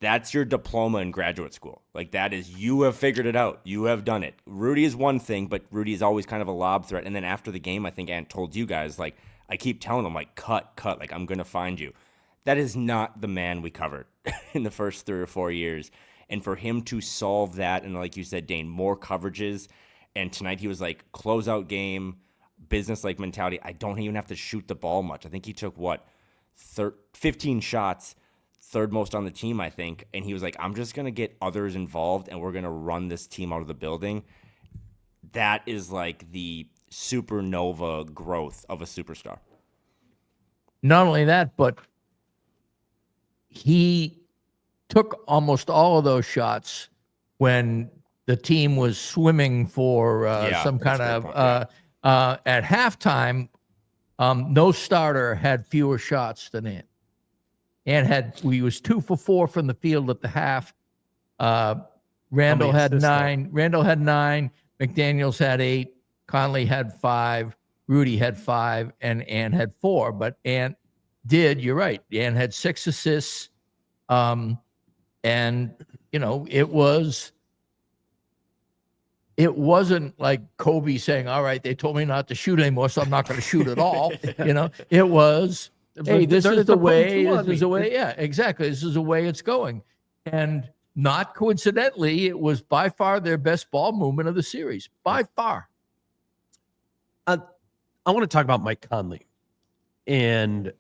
that's your diploma in graduate school. Like, that is, you have figured it out. You have done it. Rudy is one thing, but Rudy is always kind of a lob threat. And then after the game, I think Ant told you guys, like, I keep telling him, like, cut, like, I'm going to find you. That is not the man we covered in the first 3 or 4 years. And for him to solve that, and like you said, Dane, more coverages, and tonight he was like, closeout game, business-like mentality. I don't even have to shoot the ball much. I think he took, 15 shots, third most on the team, I think. And he was like, I'm just going to get others involved, and we're going to run this team out of the building. That is like the supernova growth of a superstar. Not only that, but he took almost all of those shots when the team was swimming for some kind of at halftime. No starter had fewer shots than Ant. He was 2 for 4 from the field at the half. Randle had 9. Randle had 9. McDaniels had 8. Conley had 5. Rudy had 5, and Ant had 4. But Ant did, you're right, Ant had 6 assists. And, it was it wasn't like Kobe saying, all right, they told me not to shoot anymore, so I'm not going to shoot at all. It was, hey, this is the way, yeah, exactly. This is the way it's going. And not coincidentally, it was by far their best ball movement of the series, by far. I want to talk about Mike Conley. And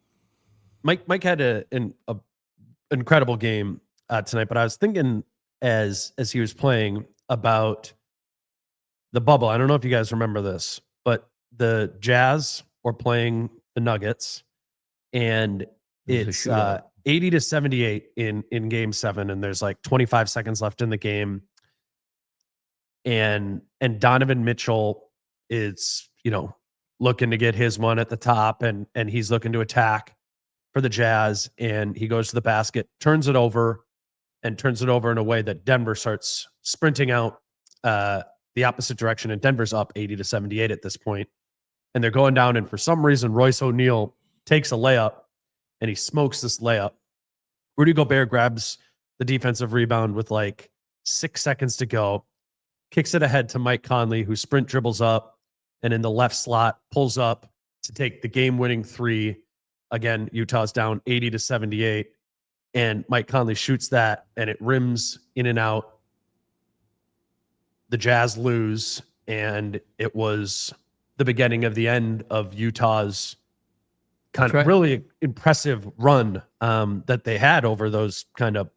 Mike had an incredible game tonight, but I was thinking as he was playing about the bubble. I don't know if you guys remember this, but the Jazz were playing the Nuggets, and it's 80-78 in game 7, and there's like 25 seconds left in the game. And Donovan Mitchell is, looking to get his one at the top, and he's looking to attack for the Jazz, and he goes to the basket, turns it over in a way that Denver starts sprinting out the opposite direction, and Denver's up 80-78 at this point, and they're going down, and for some reason Royce O'Neal takes a layup, and he smokes this layup. Rudy Gobert grabs the defensive rebound with like 6 seconds to go, kicks it ahead to Mike Conley, who sprint dribbles up and in the left slot pulls up to take the game-winning three. Again, Utah's down 80-78, and Mike Conley shoots that, and it rims in and out. The Jazz lose, and it was the beginning of the end of Utah's kind of really impressive run that they had over those kind of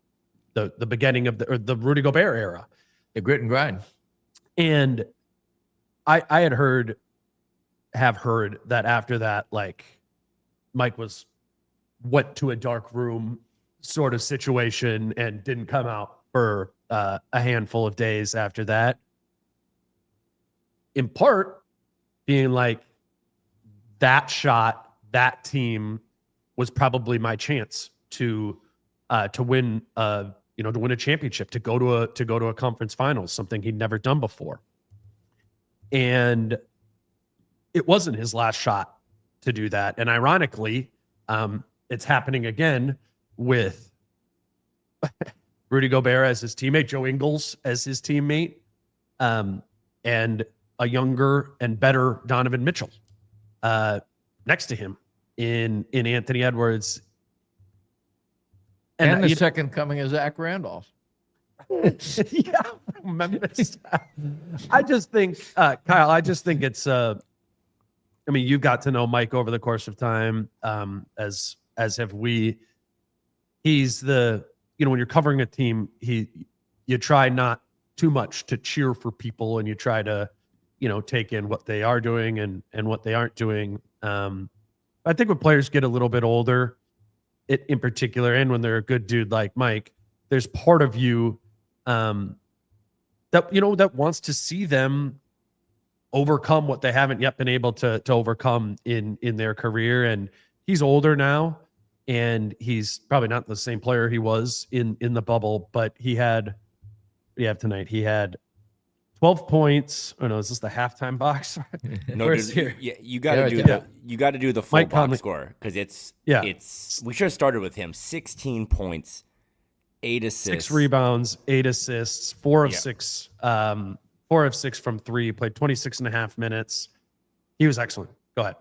the beginning of the Rudy Gobert era. The grit and grind. And I have heard that after that, like, Mike went to a dark room sort of situation and didn't come out for a handful of days after that. In part being like, that shot, that team was probably my chance to win to win a championship, to go to a conference finals, something he'd never done before. And it wasn't his last shot to do that. And ironically, it's happening again with Rudy Gobert as his teammate, Joe Ingles as his teammate, and a younger and better Donovan Mitchell next to him in Anthony Edwards. And the second coming of Zach Randolph. Yeah, Memphis. I just think, Kyle, it's, you've got to know Mike over the course of time, as have we. He's when you're covering a team, you try not too much to cheer for people, and you try to, take in what they are doing and what they aren't doing. I think when players get a little bit older, in particular, and when they're a good dude like Mike, there's part of you that wants to see them overcome what they haven't yet been able to overcome in their career. And he's older now, and he's probably not the same player he was in the bubble, but he had, what do you have tonight? He had 12 points. Oh no, is this the halftime box? No, dude, you got to do the full Mike box Conley score, because it's we should have started with him. 16 points, 8 assists, 6 rebounds, 8 assists, 4 of 6, 4 of 6 from 3. Played 26.5 minutes. He was excellent. Go ahead.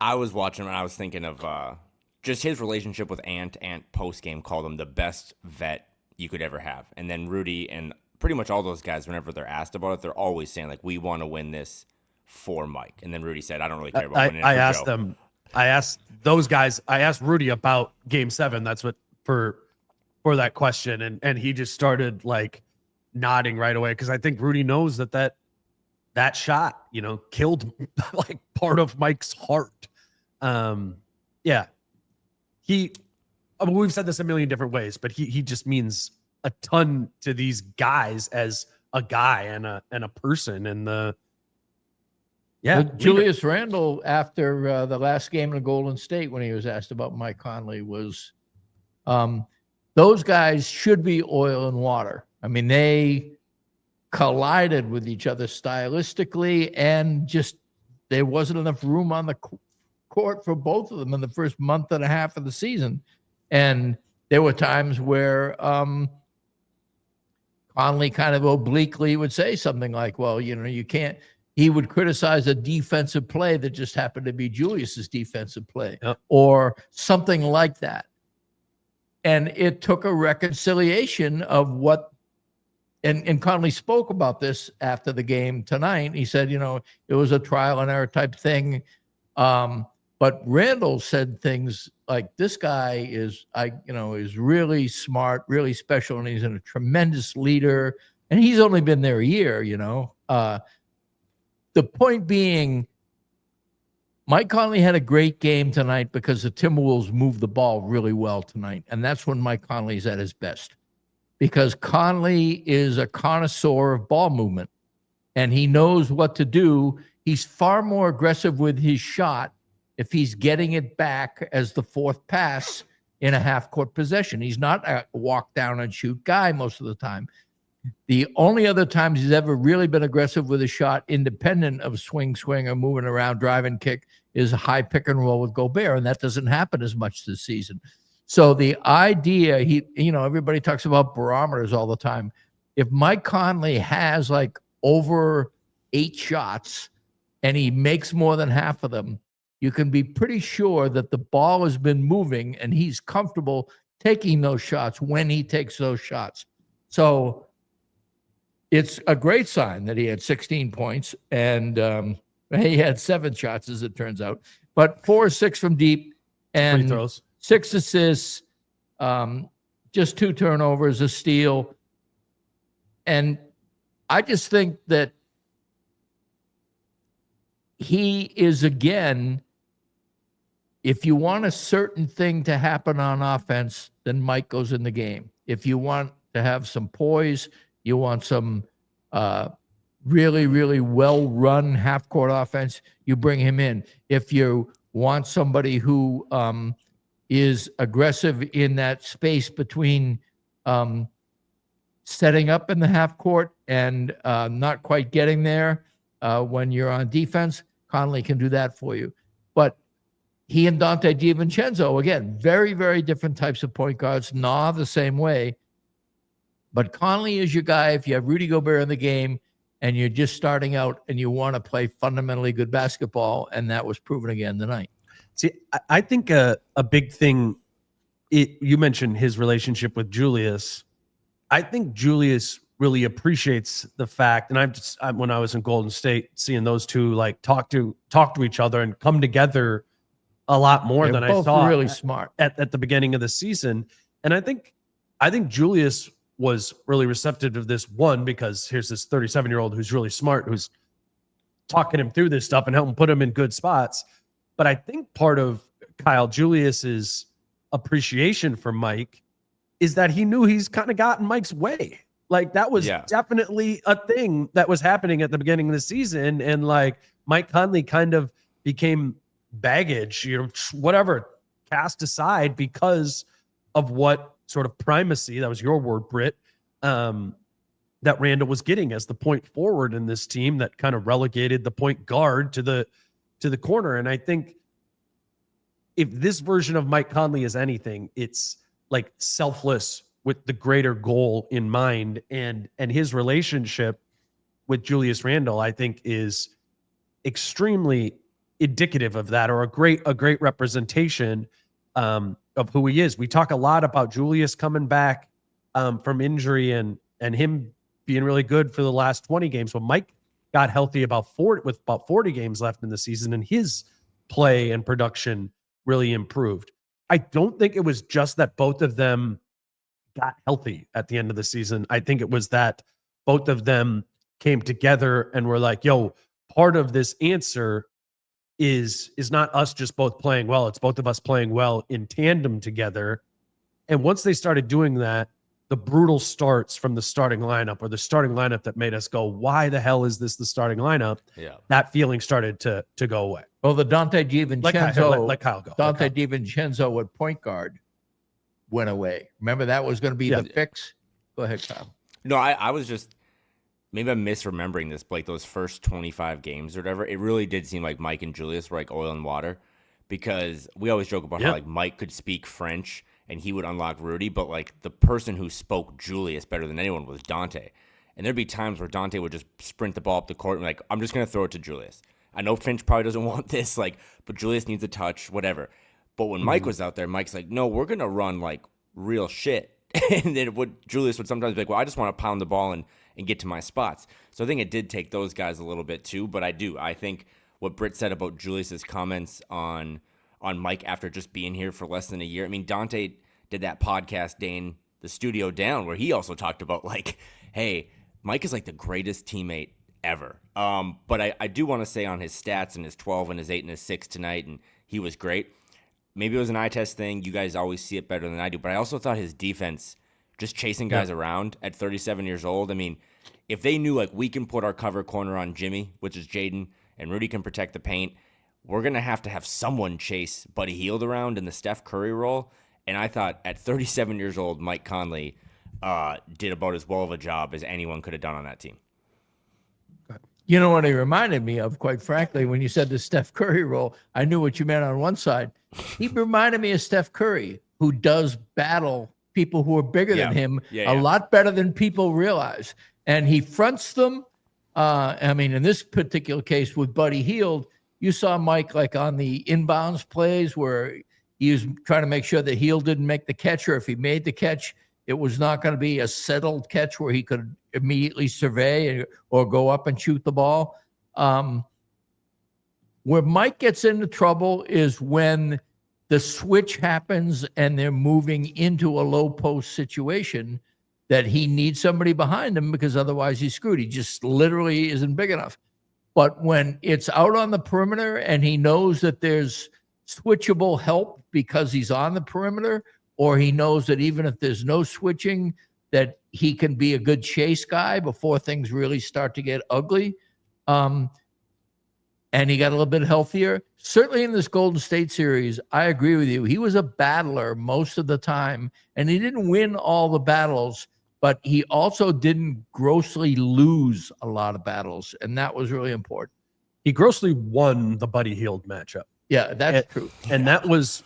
I was watching him and I was thinking of just his relationship with Ant. Ant post game called him the best vet you could ever have, and then Rudy and pretty much all those guys, whenever they're asked about it, they're always saying, like, we want to win this for Mike. And then Rudy said, I don't really care about winning it for Joe. I asked those guys, I asked Rudy about game 7. That's what for that question. And he just started like nodding right away. Cause I think Rudy knows that shot, killed like part of Mike's heart. Yeah. We've said this a million different ways, but he just means a ton to these guys as a guy and a person. And Julius Randle, after the last game in Golden State, when he was asked about Mike Conley, was those guys should be oil and water. I mean, they collided with each other stylistically, and just there wasn't enough room on the court for both of them in the first month and a half of the season. And there were times where Conley kind of obliquely would say something like, well, you can't, he would criticize a defensive play that just happened to be Julius's defensive play or something like that. And it took a reconciliation of what, and Conley spoke about this after the game tonight. He said, it was a trial and error type thing. But Randle said things like, this guy is really smart, really special, and he's a tremendous leader. And he's only been there a year, The point being, Mike Conley had a great game tonight because the Timberwolves moved the ball really well tonight. And that's when Mike Conley's at his best, because Conley is a connoisseur of ball movement and he knows what to do. He's far more aggressive with his shot if he's getting it back as the fourth pass in a half-court possession. He's not a walk-down-and-shoot guy most of the time. The only other times he's ever really been aggressive with a shot, independent of swing, or moving around, drive and kick, is a high pick and roll with Gobert, and that doesn't happen as much this season. So the idea, everybody talks about barometers all the time. If Mike Conley has like over 8 shots and he makes more than half of them, you can be pretty sure that the ball has been moving and he's comfortable taking those shots when he takes those shots. So it's a great sign that he had 16 points and he had 7 shots, as it turns out, but 4 or 6 from deep and free throws, 6 assists, just 2 turnovers, a steal. And I just think that he is, again, if you want a certain thing to happen on offense, then Mike goes in the game. If you want to have some poise, you want some really, really well-run half-court offense, you bring him in. If you want somebody who is aggressive in that space between setting up in the half-court and not quite getting there when you're on defense, Conley can do that for you. But he and Dante DiVincenzo, again, very, very different types of point guards, not the same way. But Conley is your guy if you have Rudy Gobert in the game and you're just starting out and you want to play fundamentally good basketball, and that was proven again tonight. See, I think a big thing, you mentioned his relationship with Julius. I think Julius really appreciates the fact, and when I was in Golden State, seeing those two like talk to each other and come together a lot more than I saw really smart at the beginning of the season. And I think Julius was really receptive of this, one, because here's this 37-year-old who's really smart, who's talking him through this stuff and helping put him in good spots. But I think part of Kyle Julius's appreciation for Mike is that he knew he's kind of gotten Mike's way. Like that was definitely a thing that was happening at the beginning of the season. And like Mike Conley kind of became baggage, whatever, cast aside because of what sort of primacy, that was your word, Britt, that Randle was getting as the point forward in this team that kind of relegated the point guard to the corner. And I think if this version of Mike Conley is anything, it's like selfless with the greater goal in mind, and his relationship with Julius Randle, I think, is extremely indicative of that, or a great representation of who he is. We talk a lot about Julius coming back from injury and him being really good for the last 20 games. When Mike got healthy with about 40 games left in the season, and his play and production really improved. I don't think it was just that both of them got healthy at the end of the season. I think it was that both of them came together and were like, yo, part of this answer is not us just both playing well. It's both of us playing well in tandem together. And once they started doing that, the brutal starts from the starting lineup, or the starting lineup that made us go, why the hell is this the starting lineup? Yeah. That feeling started to go away. Well, the Dante DiVincenzo, let Kyle go. Dante DiVincenzo at point guard went away. Remember that was going to be the fix? Go ahead, Kyle. No, I was just, maybe I'm misremembering this, but like those first 25 games or whatever, it really did seem like Mike and Julius were like oil and water, because we always joke about how like Mike could speak French and he would unlock Rudy. But like the person who spoke Julius better than anyone was Dante. And there'd be times where Dante would just sprint the ball up the court and like, I'm just going to throw it to Julius. I know Finch probably doesn't want this, like, but Julius needs a touch, whatever. But when Mike was out there, Mike's like, no, we're going to run like real shit. And then Julius would sometimes be like, well, I just want to pound the ball and get to my spots. So I think it did take those guys a little bit too. But I think what Britt said about Julius's comments on Mike after just being here for less than a year. I mean, Dante did that podcast, Dane, the studio down, where he also talked about like, hey, Mike is like the greatest teammate ever. But I do want to say on his stats and his 12 and his 8 and his 6 tonight, and he was great. Maybe it was an eye test thing. You guys always see it better than I do. But I also thought his defense, just chasing guys around at 37 years old. I mean, if they knew like we can put our cover corner on Jimmy, which is Jaden, and Rudy can protect the paint, we're going to have someone chase Buddy Hield around in the Steph Curry role. And I thought at 37 years old, Mike Conley did about as well of a job as anyone could have done on that team. You know what he reminded me of, quite frankly, when you said the Steph Curry role, I knew what you meant on one side. He reminded me of Steph Curry, who does battle people who are bigger than him a lot better than people realize. And he fronts them. I mean, in this particular case with Buddy Hield, you saw Mike like on the inbounds plays where he was trying to make sure that Hield didn't make the catch, or if he made the catch, it was not going to be a settled catch where he could immediately survey or go up and shoot the ball. Where Mike gets into trouble is when the switch happens and they're moving into a low post situation that he needs somebody behind him because otherwise he's screwed. He just literally isn't big enough. But when it's out on the perimeter and he knows that there's switchable help because he's on the perimeter, or he knows that even if there's no switching, that he can be a good chase guy before things really start to get ugly. And he got a little bit healthier. Certainly in this Golden State series, I agree with you. He was a battler most of the time, and he didn't win all the battles, but he also didn't grossly lose a lot of battles, and that was really important. He grossly won the Buddy Hield matchup. Yeah, that's true. And that was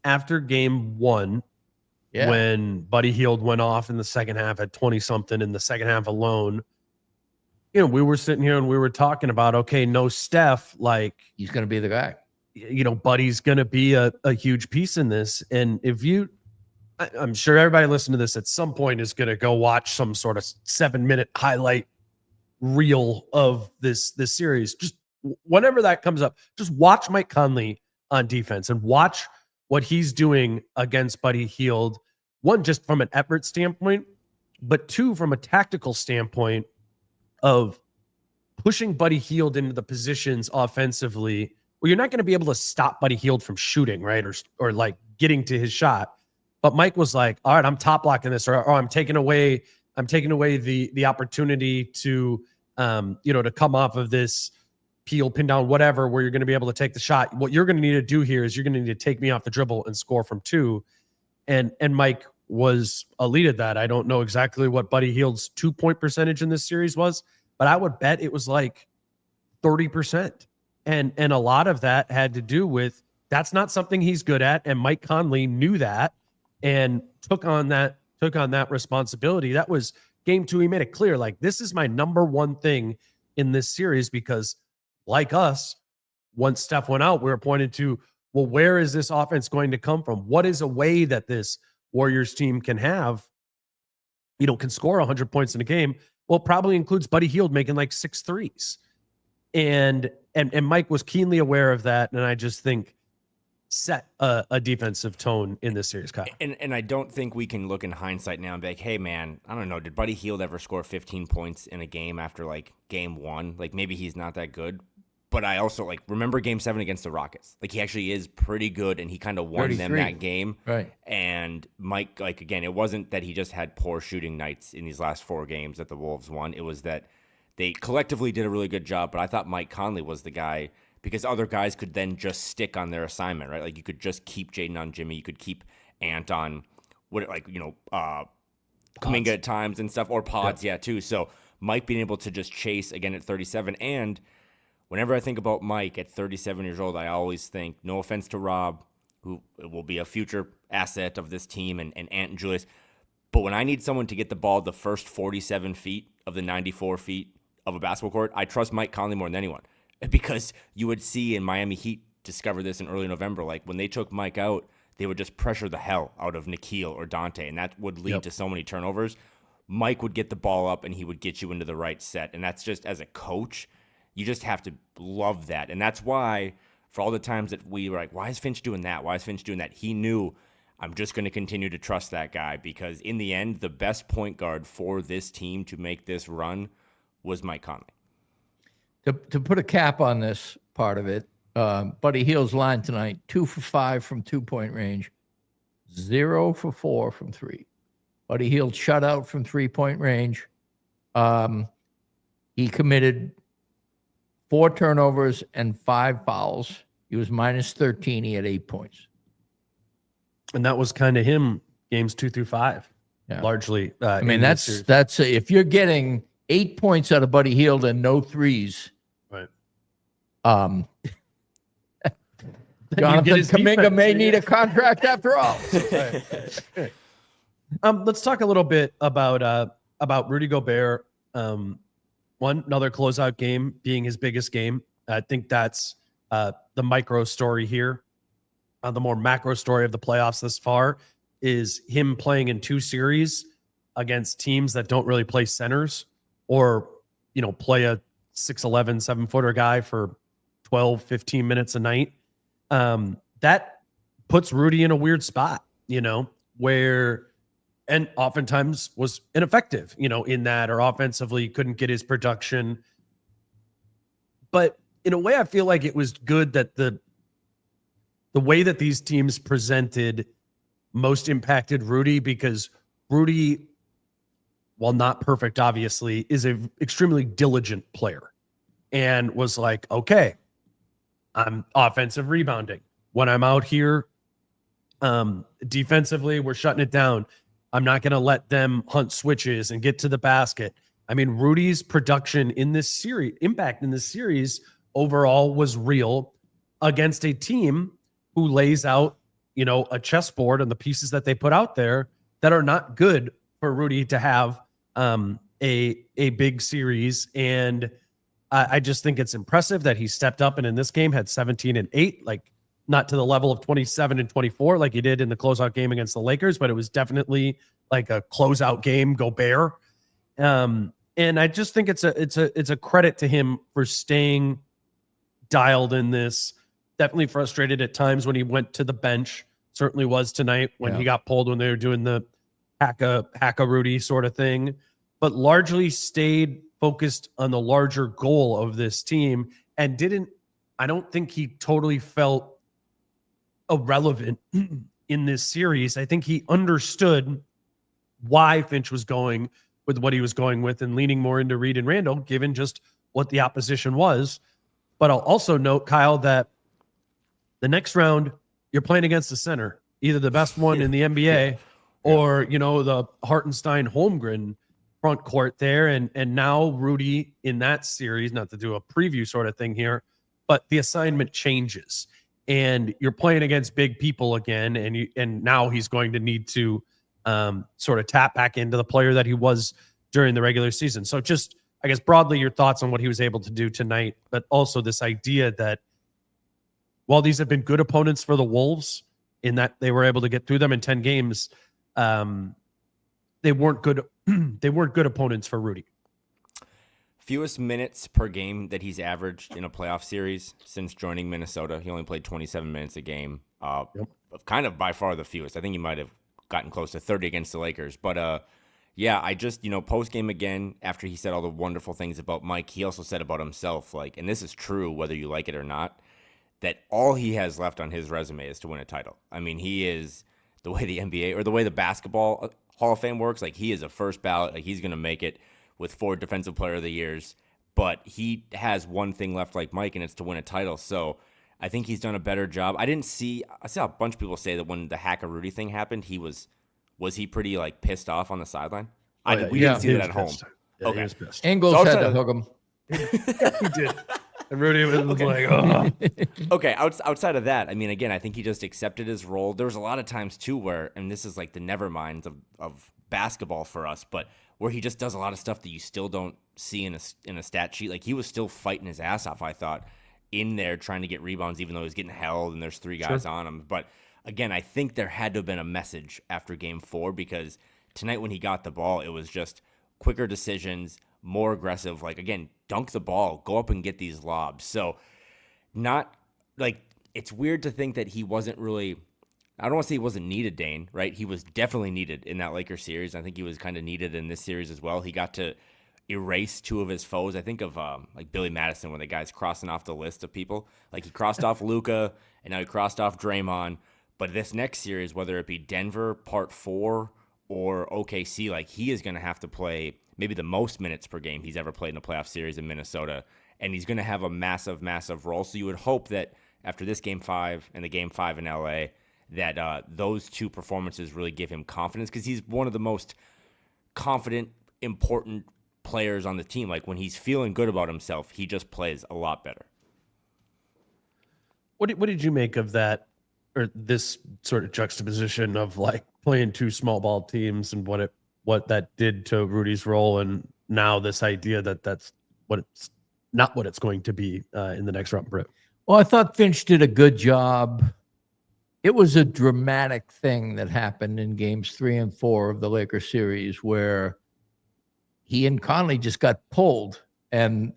after game 1, when Buddy Hield went off in the second half at 20-something in the second half alone, you know, we were sitting here and we were talking about, okay, no Steph, like he's going to be the guy. You know, Buddy's going to be a huge piece in this. And I'm sure everybody listening to this at some point is going to go watch some sort of 7-minute highlight reel of this series. Just whenever that comes up, just watch Mike Conley on defense and watch what he's doing against Buddy Hield. One, just from an effort standpoint, but two, from a tactical standpoint of pushing Buddy Hield into the positions offensively where you're not going to be able to stop Buddy Hield from shooting, right? Or like getting to his shot. But Mike was like, all right, I'm top blocking this, or I'm taking away the opportunity to, to come off of this peel, pin down, whatever, where you're going to be able to take the shot. What you're going to need to do here is you're going to need to take me off the dribble and score from 2. And Mike was a lead at that. I don't know exactly what Buddy Hield's 2-point percentage in this series was, but I would bet it was like 30%. And a lot of that had to do with that's not something he's good at. And Mike Conley knew that and took on that responsibility. That was game 2. He made it clear, like, this is my number one thing in this series, because like us, once Steph went out, we were pointed to, well, where is this offense going to come from? What is a way that this Warriors team can have, can score 100 points in a game? Well, it probably includes Buddy Hield making like 6 threes. And Mike was keenly aware of that. And I just think set a defensive tone in this series, Kyle. And I don't think we can look in hindsight now and be like, hey, man, I don't know, did Buddy Hield ever score 15 points in a game after like game 1? Like, maybe he's not that good. But I also remember game 7 against the Rockets. Like, he actually is pretty good, and he kind of won them that game. Right. And Mike, again, it wasn't that he just had poor shooting nights in these last 4 games that the Wolves won. It was that they collectively did a really good job. But I thought Mike Conley was the guy, because other guys could then just stick on their assignment, right? Like, you could just keep Jaden on Jimmy. You could keep Ant on, Kuminga at times and stuff, or Pods, too. So Mike being able to just chase again at 37. And whenever I think about Mike at 37 years old, I always think, no offense to Rob, who will be a future asset of this team, and Ant and Julius. But when I need someone to get the ball the first 47 feet of the 94 feet of a basketball court, I trust Mike Conley more than anyone. Because you would see in Miami Heat discover this in early November, like when they took Mike out, they would just pressure the hell out of Nikhil or Dante, and that would lead to so many turnovers. Mike would get the ball up, and he would get you into the right set. And that's just, as a coach, you just have to love that. And that's why, for all the times that we were like, why is Finch doing that? Why is Finch doing that? He knew, I'm just going to continue to trust that guy, because in the end, the best point guard for this team to make this run was Mike Conley. To put a cap on this part of it, Buddy Hield's line tonight, 2 for 5 from 2-point range, 0 for 4 from 3. Buddy Hield shut out from 3-point range. He committed 4 turnovers and 5 fouls. He was minus 13. He had 8 points. And that was kind of him games 2 through 5, largely. I mean, that's if you're getting 8 points out of Buddy Hield and no threes, right? Jonathan Kuminga may need a contract after all. Let's talk a little bit about Rudy Gobert. Another closeout game being his biggest game. I think that's the micro story here. The more macro story of the playoffs thus far is him playing in 2 series against teams that don't really play centers, or, play a 6'11", 7-footer guy for 12, 15 minutes a night. That puts Rudy in a weird spot, where, and oftentimes was ineffective, in that, or offensively couldn't get his production. But in a way, I feel like it was good that the way that these teams presented most impacted Rudy, because Rudy, while not perfect, obviously, is an extremely diligent player, and was like, okay, I'm offensive rebounding. When I'm out here, defensively, we're shutting it down. I'm not going to let them hunt switches and get to the basket. I mean, Rudy's production in this series, impact in this series overall, was real against a team who lays out, a chessboard and the pieces that they put out there that are not good for Rudy to have a big series. And I just think it's impressive that he stepped up and in this game had 17 and 8, like not to the level of 27 and 24 like he did in the closeout game against the Lakers, but it was definitely like a closeout game Gobert. And I just think it's a credit to him for staying dialed in this. Definitely frustrated at times when he went to the bench. Certainly was tonight when he got pulled when they were doing the hacka Rudy sort of thing, but largely stayed focused on the larger goal of this team, and I don't think he totally felt irrelevant in this series. I think he understood why Finch was going with what he was going with and leaning more into Reed and Randle, given just what the opposition was. But I'll also note, Kyle, that the next round you're playing against the center, either the best one in the NBA or, the Hartenstein Holmgren front court there. And now Rudy in that series, not to do a preview sort of thing here, but the assignment changes and you're playing against big people again. And now he's going to need to sort of tap back into the player that he was during the regular season. So just, I guess, broadly your thoughts on what he was able to do tonight, but also this idea that while these have been good opponents for the Wolves in that they were able to get through them in 10 games, they weren't good. They weren't good opponents for Rudy. Fewest minutes per game that he's averaged in a playoff series since joining Minnesota. He only played 27 minutes a game. Kind of by far the fewest. I think he might have gotten close to 30 against the Lakers. But I just, post game again, after he said all the wonderful things about Mike, he also said about himself, like, and this is true whether you like it or not, that all he has left on his resume is to win a title. I mean, he is, the way the NBA or the way the basketball Hall of Fame works, like he is a first ballot, like he's going to make it with 4 Defensive Player of the Years, but he has one thing left like Mike, and it's to win a title. So I think he's done a better job. I saw a bunch of people say that when the Hacka Rudy thing happened, was he pretty like pissed off on the sideline? We didn't see that at home. Yeah, okay. He was pissed. Ingles had to hook him. He did. And Rudy was like, oh. Okay, outside of that, I mean, again, I think he just accepted his role. There was a lot of times too where, and this is like the never minds of basketball for us, but where he just does a lot of stuff that you still don't see in a stat sheet. Like he was still fighting his ass off, I thought, in there trying to get rebounds, even though he was getting held and there's 3 guys on him. But again, I think there had to have been a message after Game 4 because tonight when he got the ball, it was just quicker decisions, more aggressive. Like again, dunk the ball, go up and get these lobs. So not like it's weird to think that he wasn't really. I don't want to say he wasn't needed, Dane, right? He was definitely needed in that Lakers series. I think he was kind of needed in this series as well. He got to erase 2 of his foes. I think of like Billy Madison when the guy's crossing off the list of people. Like he crossed off Luka and now he crossed off Draymond. But this next series, whether it be Denver Part 4 or OKC, like he is going to have to play maybe the most minutes per game he's ever played in a playoff series in Minnesota. And he's going to have a massive, massive role. So you would hope that after this Game 5 and the Game 5 in LA, that those 2 performances really give him confidence because he's one of the most confident, important players on the team. Like when he's feeling good about himself, he just plays a lot better. What did you make of that, or this sort of juxtaposition of like playing 2 small ball teams and what that did to Rudy's role, and now this idea that that's what it's not what it's going to be in the next round, Britt? Well, I thought Finch did a good job. It was a dramatic thing that happened in games 3 and 4 of the Lakers series where he and Conley just got pulled, and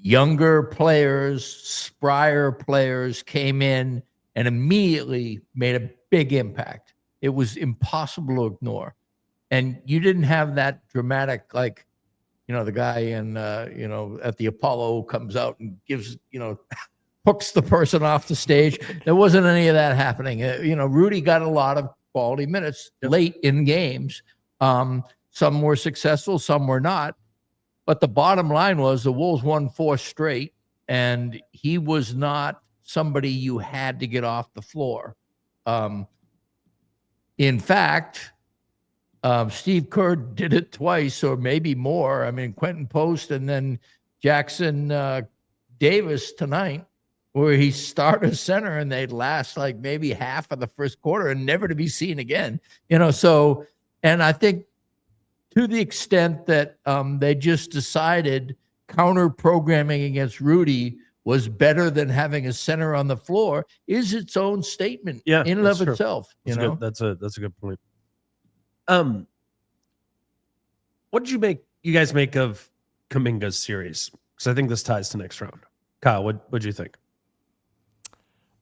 younger players, sprier players came in and immediately made a big impact. It was impossible to ignore. And you didn't have that dramatic, like, the guy in, at the Apollo comes out and gives, hooks the person off the stage. There wasn't any of that happening. Rudy got a lot of quality minutes late in games. Some were successful, some were not. But the bottom line was the Wolves won 4 straight, and he was not somebody you had to get off the floor. In fact, Steve Kerr did it twice or maybe more. I mean, Quentin Post and then Jackson Davis tonight, where he started center and they'd last like maybe half of the first quarter and never to be seen again. So, and I think to the extent that they just decided counter programming against Rudy was better than having a center on the floor is its own statement in and of itself. That's a good point. What did you guys make of Kuminga's series? Because I think this ties to next round. Kyle, what'd you think?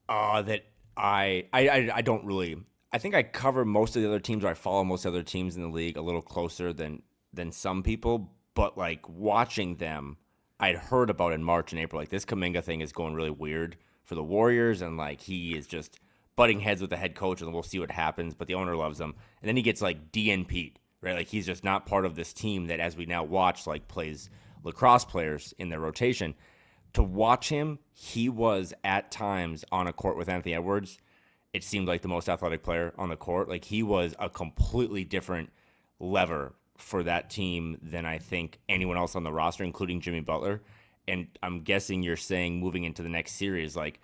That I don't really. I think I cover most of the other teams, or I follow most other teams in the league a little closer than some people. But like watching them, I'd heard about in March and April. Like this Kuminga thing is going really weird for the Warriors, and like he is just butting heads with the head coach, and we'll see what happens. But the owner loves him, and then he gets like DNP'd, right? Like he's just not part of this team that, as we now watch, like plays lacrosse players in their rotation. To watch him, he was at times on a court with Anthony Edwards. It seemed like the most athletic player on the court. Like he was a completely different lever for that team than I think anyone else on the roster, including Jimmy Butler. And I'm guessing you're saying moving into the next series, like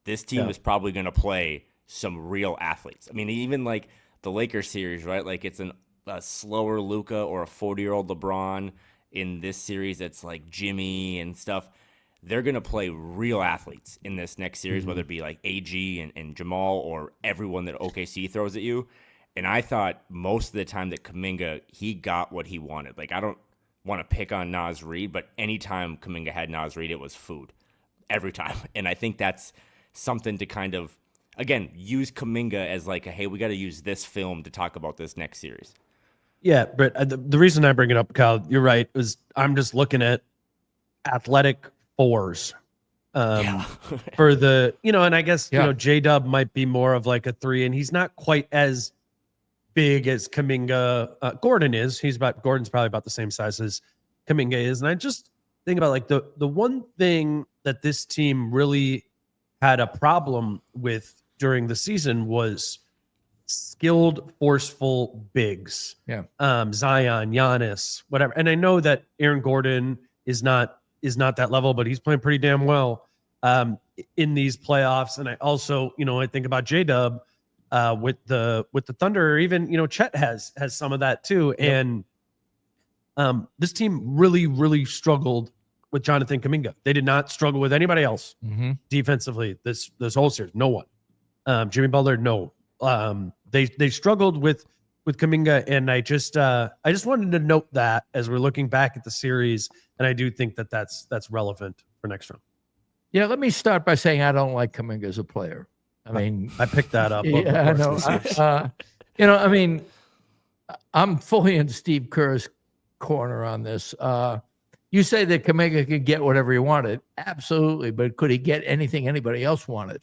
this team is probably going to play some real athletes. I mean, even like the Lakers series, right? Like it's a slower Luka or a 40-year-old LeBron. In this series, it's like Jimmy and stuff. They're going to play real athletes in this next series, whether it be like AG and Jamal or everyone that OKC throws at you. And I thought most of the time that Kuminga, he got what he wanted. Like, I don't want to pick on Naz Reid, but anytime Kuminga had Naz Reid, it was food. Every time. And I think that's something to kind of, again, use Kuminga as like, hey, we got to use this film to talk about this next series. Yeah, but the reason I bring it up, Kyle, you're right, is I'm just looking at athletic fours for the, and I guess, J-Dub might be more of like a 3, and he's not quite as big as Kuminga. Gordon is. Gordon's probably about the same size as Kuminga is. And I just think about like the one thing that this team really had a problem with during the season was skilled, forceful bigs. Yeah. Zion, Giannis, whatever. And I know that Aaron Gordon is not is not that level, but he's playing pretty damn well in these playoffs. And I also, I think about J-Dub with the Thunder, or even, Chet has some of that too. Yep. And this team really, really struggled with Jonathan Kuminga. They did not struggle with anybody else defensively this whole series. No one. Jimmy Butler, no. They struggled with Kuminga, and I just wanted to note that as we're looking back at the series, and I do think that's relevant for next round. Yeah, let me start by saying I don't like Kuminga as a player. I mean, I picked that up. Yeah, I know. I mean, I'm fully in Steve Kerr's corner on this. You say that Kuminga could get whatever he wanted. Absolutely. But could he get anything anybody else wanted?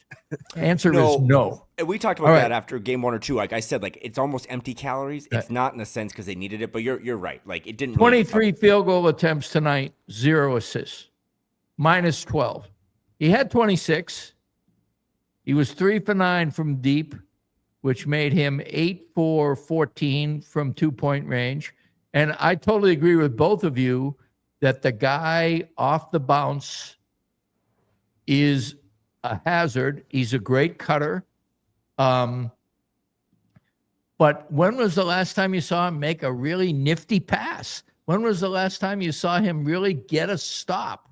Answer is no. And we talked about that after game 1 or 2. Like I said, like it's almost empty calories. It's not in the sense because they needed it, but you're right. Like it didn't 23 field goal attempts tonight, 0 assists, minus 12. He had 26. He was 3 for 9 from deep, which made him 8 for 14 from 2-point range. And I totally agree with both of you that the guy off the bounce is a hazard. He's a great cutter. But when was the last time you saw him make a really nifty pass? When was the last time you saw him really get a stop?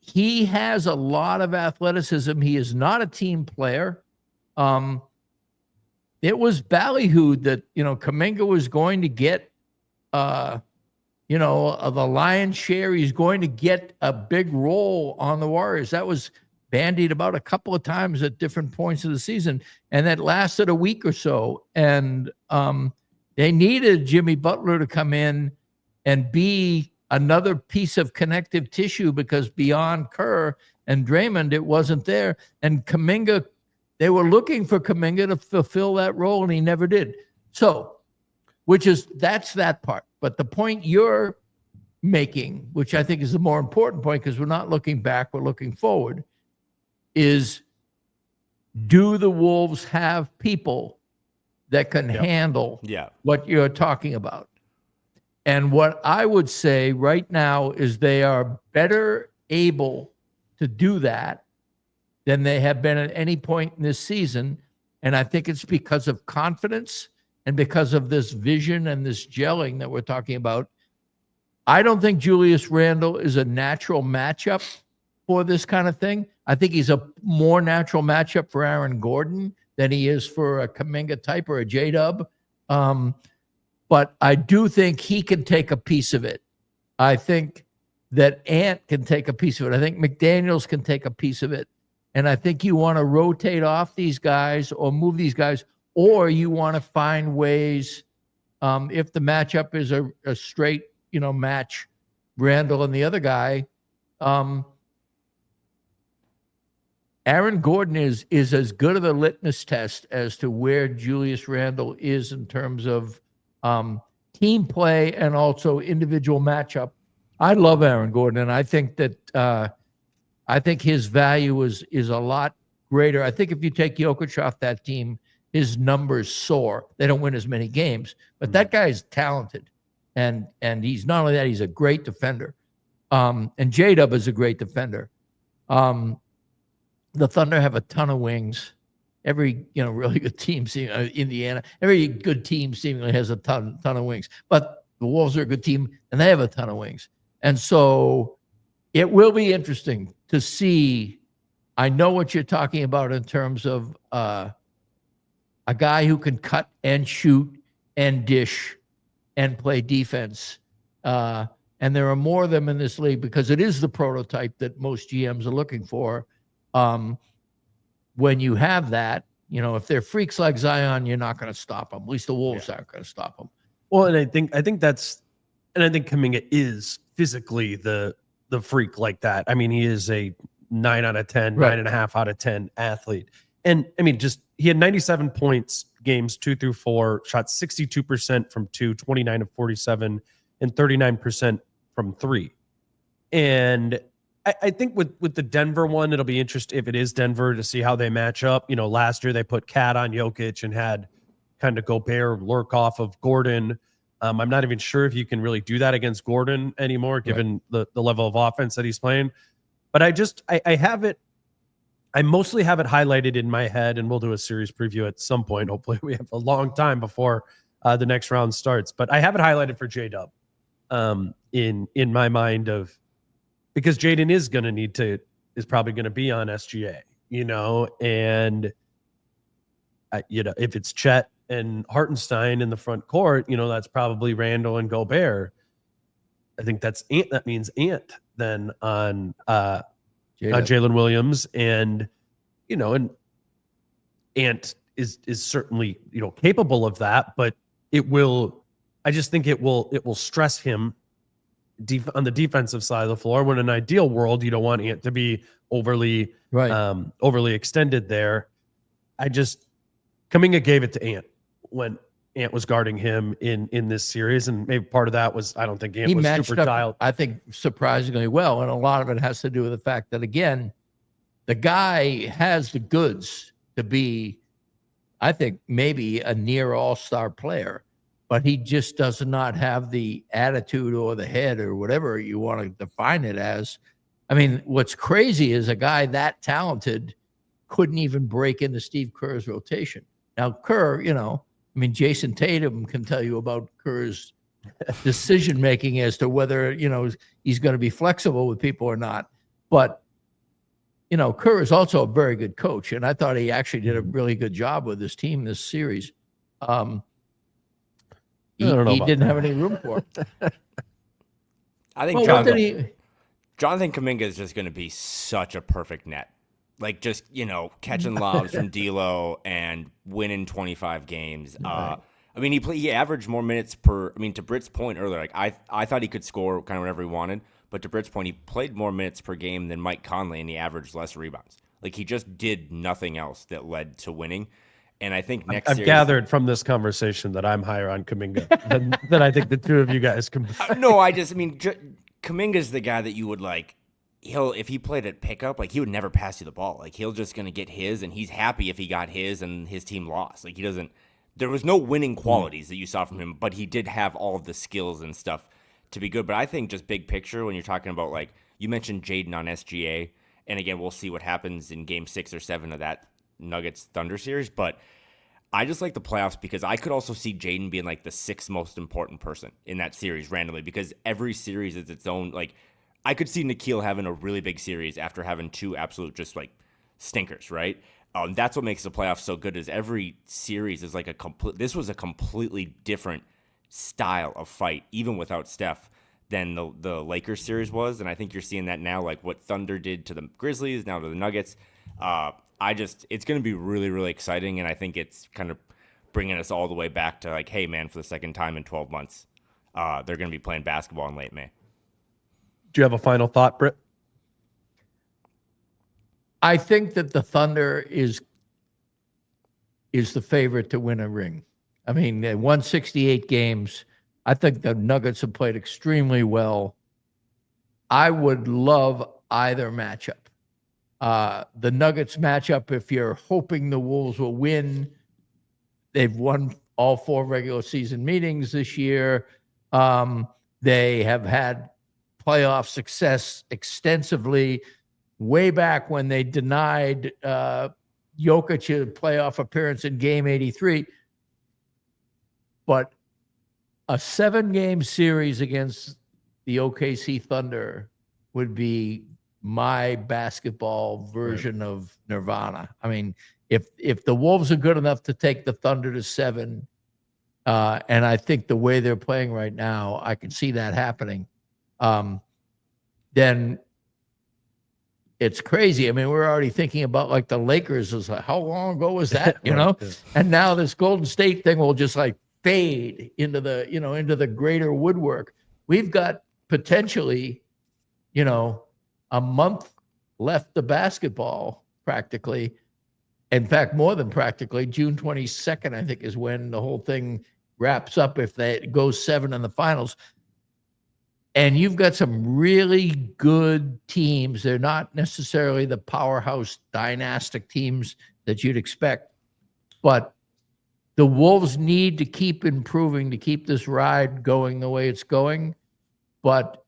He has a lot of athleticism. He is not a team player. It was ballyhooed that, Kuminga was going to get, the lion's share. He's going to get a big role on the Warriors. That was bandied about a couple of times at different points of the season, and that lasted a week or so. And they needed Jimmy Butler to come in and be another piece of connective tissue, because beyond Kerr and Draymond, it wasn't there. And Kuminga, they were looking for Kuminga to fulfill that role, and he never did. So, that's that part. But the point you're making, which I think is the more important point, because we're not looking back, we're looking forward, is do the Wolves have people that can handle what you're talking about? And what I would say right now is they are better able to do that than they have been at any point in this season. And I think it's because of confidence and because of this vision and this gelling that we're talking about. I don't think Julius Randle is a natural matchup for this kind of thing. I think he's a more natural matchup for Aaron Gordon than he is for a Kuminga type or a J-Dub. But I do think he can take a piece of it. I think that Ant can take a piece of it. I think McDaniels can take a piece of it. And I think you want to rotate off these guys or move these guys, or you want to find ways, if the matchup is a straight, match, Randall and the other guy, Aaron Gordon is as good of a litmus test as to where Julius Randle is in terms of team play and also individual matchup. I love Aaron Gordon, and I think that his value is a lot greater. I think if you take Jokic off that team, his numbers soar. They don't win as many games, but that guy is talented, and he's not only that, he's a great defender. And J-Dub is a great defender. The Thunder have a ton of wings. Every really good team, Indiana, every good team seemingly has a ton of wings. But the Wolves are a good team, and they have a ton of wings. And so it will be interesting to see. I know what you're talking about in terms of a guy who can cut and shoot and dish and play defense. And there are more of them in this league because it is the prototype that most GMs are looking for. When you have that, if they're freaks like Zion, you're not going to stop them. At least the Wolves aren't going to stop them. Well, and I think Kuminga is physically the freak like that. I mean, he is a 9 out of 10, 9.5 out of 10 athlete. And I mean, he had 97 points games 2 through 4, shot 62% from 2, 29 of 47, and 39% from 3. And I think with the Denver one, it'll be interesting if it is Denver to see how they match up. Last year they put Cat on Jokic and had kind of Gobert lurk off of Gordon. I'm not even sure if you can really do that against Gordon anymore, given the level of offense that he's playing. But I have it. I mostly have it highlighted in my head, and we'll do a series preview at some point. Hopefully we have a long time before the next round starts. But I have it highlighted for J-Dub in my mind because Jaden is probably going to be on SGA, and if it's Chet and Hartenstein in the front court, that's probably Randle and Gobert. I think that means Ant then on Jalen Williams, and and Ant is certainly capable of that, but I just think it will stress him on the defensive side of the floor. When in an ideal world, you don't want Ant to be overly extended there. Kuminga gave it to Ant when Ant was guarding him in this series, and maybe part of that was I don't think Ant was super dialed. I think surprisingly well, and a lot of it has to do with the fact that again, the guy has the goods to be, I think, maybe a near all-star player, but he just does not have the attitude or the head or whatever you want to define it as. I mean, what's crazy is a guy that talented couldn't even break into Steve Kerr's rotation. Now, Kerr, Jason Tatum can tell you about Kerr's decision-making as to whether, he's going to be flexible with people or not. But, Kerr is also a very good coach, and I thought he actually did a really good job with his team this series. He didn't have any room for it. I think Jonathan Kuminga is just going to be such a perfect net. Like just, catching lobs from D'Lo and winning 25 games. Right. He averaged more minutes to Britt's point earlier, like I thought he could score kind of whatever he wanted, but to Britt's point, he played more minutes per game than Mike Conley and he averaged less rebounds. Like he just did nothing else that led to winning. And I think I've gathered from this conversation that I'm higher on Kuminga than I think the two of you guys can. No, Kuminga's the guy that you would like. If he played at pickup, like he would never pass you the ball. Like he'll just going to get his, and he's happy if he got his and his team lost. Like there was no winning qualities that you saw from him, but he did have all of the skills and stuff to be good. But I think just big picture, when you're talking about, like you mentioned Jaden on SGA, and again, we'll see what happens in game 6 or 7 of that Nuggets Thunder series. But I just like the playoffs because I could also see Jaden being like the 6th most important person in that series randomly, because every series is its own, like, I could see Nikhil having a really big series after having 2 absolute just like stinkers, right? That's what makes the playoffs so good, is every series is like this was a completely different style of fight, even without Steph, than the Lakers series was. And I think you're seeing that now, like what Thunder did to the Grizzlies, now to the Nuggets. It's going to be really, really exciting. And I think it's kind of bringing us all the way back to like, hey man, for the second time in 12 months, they're going to be playing basketball in late May. Do you have a final thought, Britt? I think that the Thunder is the favorite to win a ring. I mean, they won 68 games. I think the Nuggets have played extremely well. I would love either matchup. The Nuggets matchup, if you're hoping the Wolves will win, they've won all 4 regular season meetings this year. They have had playoff success extensively, way back when they denied Jokic a playoff appearance in game 83. But a 7-game series against the OKC Thunder would be my basketball version of Nirvana. I mean, if the Wolves are good enough to take the Thunder to 7, and I think the way they're playing right now, I can see that happening. Then it's crazy. I mean, we're already thinking about like the Lakers. Was like, how long ago was that? You know, and now this Golden State thing will just like fade into the greater woodwork. We've got potentially, a month left of basketball practically. In fact, more than practically. June 22nd, I think, is when the whole thing wraps up if they goes 7 in the finals. And you've got some really good teams. They're not necessarily the powerhouse dynastic teams that you'd expect, but The Wolves need to keep improving to keep this ride going the way it's going. But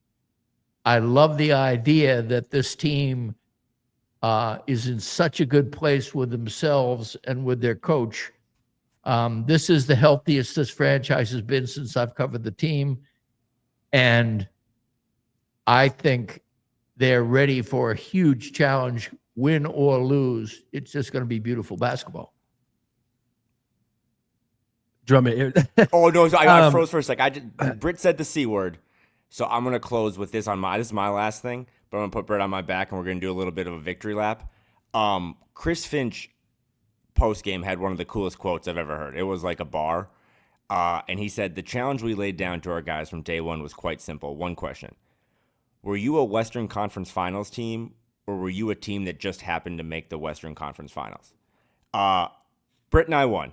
I love the idea that this team is in such a good place with themselves and with their coach. This is the healthiest this franchise has been since I've covered the team. And I think they're ready for a huge challenge, win or lose. It's just going to be beautiful basketball. Drum it. Oh no! So I froze for a sec. Britt said the C word, so I'm gonna close with this This is my last thing, but I'm gonna put Britt on my back, and we're gonna do a little bit of a victory lap. Chris Finch post game had one of the coolest quotes I've ever heard. It was like a bar, and he said the challenge we laid down to our guys from day one was quite simple. One question: were you a Western Conference Finals team, or were you a team that just happened to make the Western Conference Finals? Britt and I won.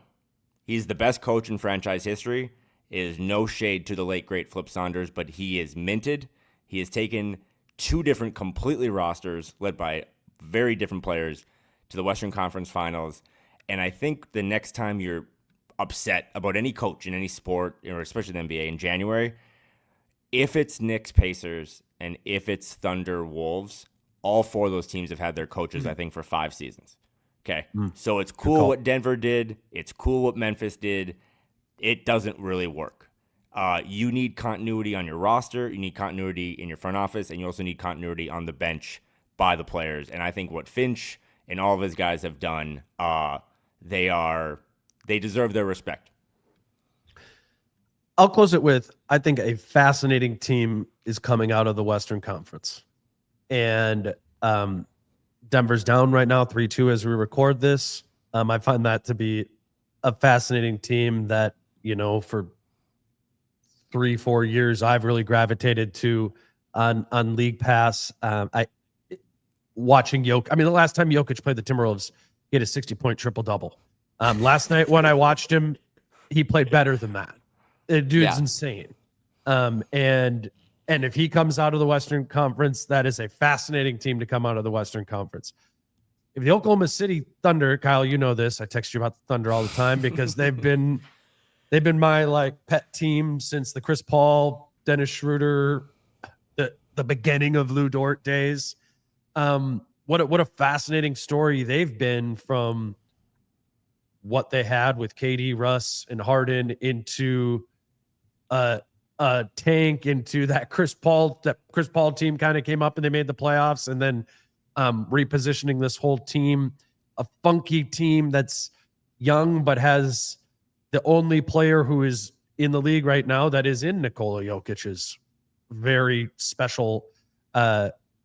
He's the best coach in franchise history. It is no shade to the late, great Flip Saunders, but he is minted. He has taken two different completely rosters led by very different players to the Western Conference Finals. And I think the next time you're upset about any coach in any sport, or especially the NBA in January, if it's Knicks, Pacers, and if it's Thunder, Wolves, all four of those teams have had their coaches, I think, for 5 seasons. Okay, so it's cool what Denver did. It's cool what Memphis did. It doesn't really work. You need continuity on your roster. You need continuity in your front office, and you also need continuity on the bench by the players. And I think what Finch and all of his guys have done, they deserve their respect. I'll close it with, I think a fascinating team is coming out of the Western Conference. And Denver's down right now 3-2 as we record this. I find that to be a fascinating team that, for 3-4 years I've really gravitated to on League Pass. Watching Jokic. I mean, the last time Jokic played the Timberwolves, he had a 60-point triple-double. Last night when I watched him, he played better than that. The dude's insane. And if he comes out of the Western Conference, that is a fascinating team to come out of the Western Conference. If the Oklahoma City Thunder, Kyle, you know this, I text you about the Thunder all the time because they've been my pet team since the Chris Paul, Dennis Schroeder, the beginning of Lou Dort days. What a fascinating story they've been from what they had with KD, Russ, and Harden into tank, into that Chris Paul team kind of came up and they made the playoffs, and then repositioning this whole team, a funky team that's young but has the only player who is in the league right now that is in Nikola Jokic's very special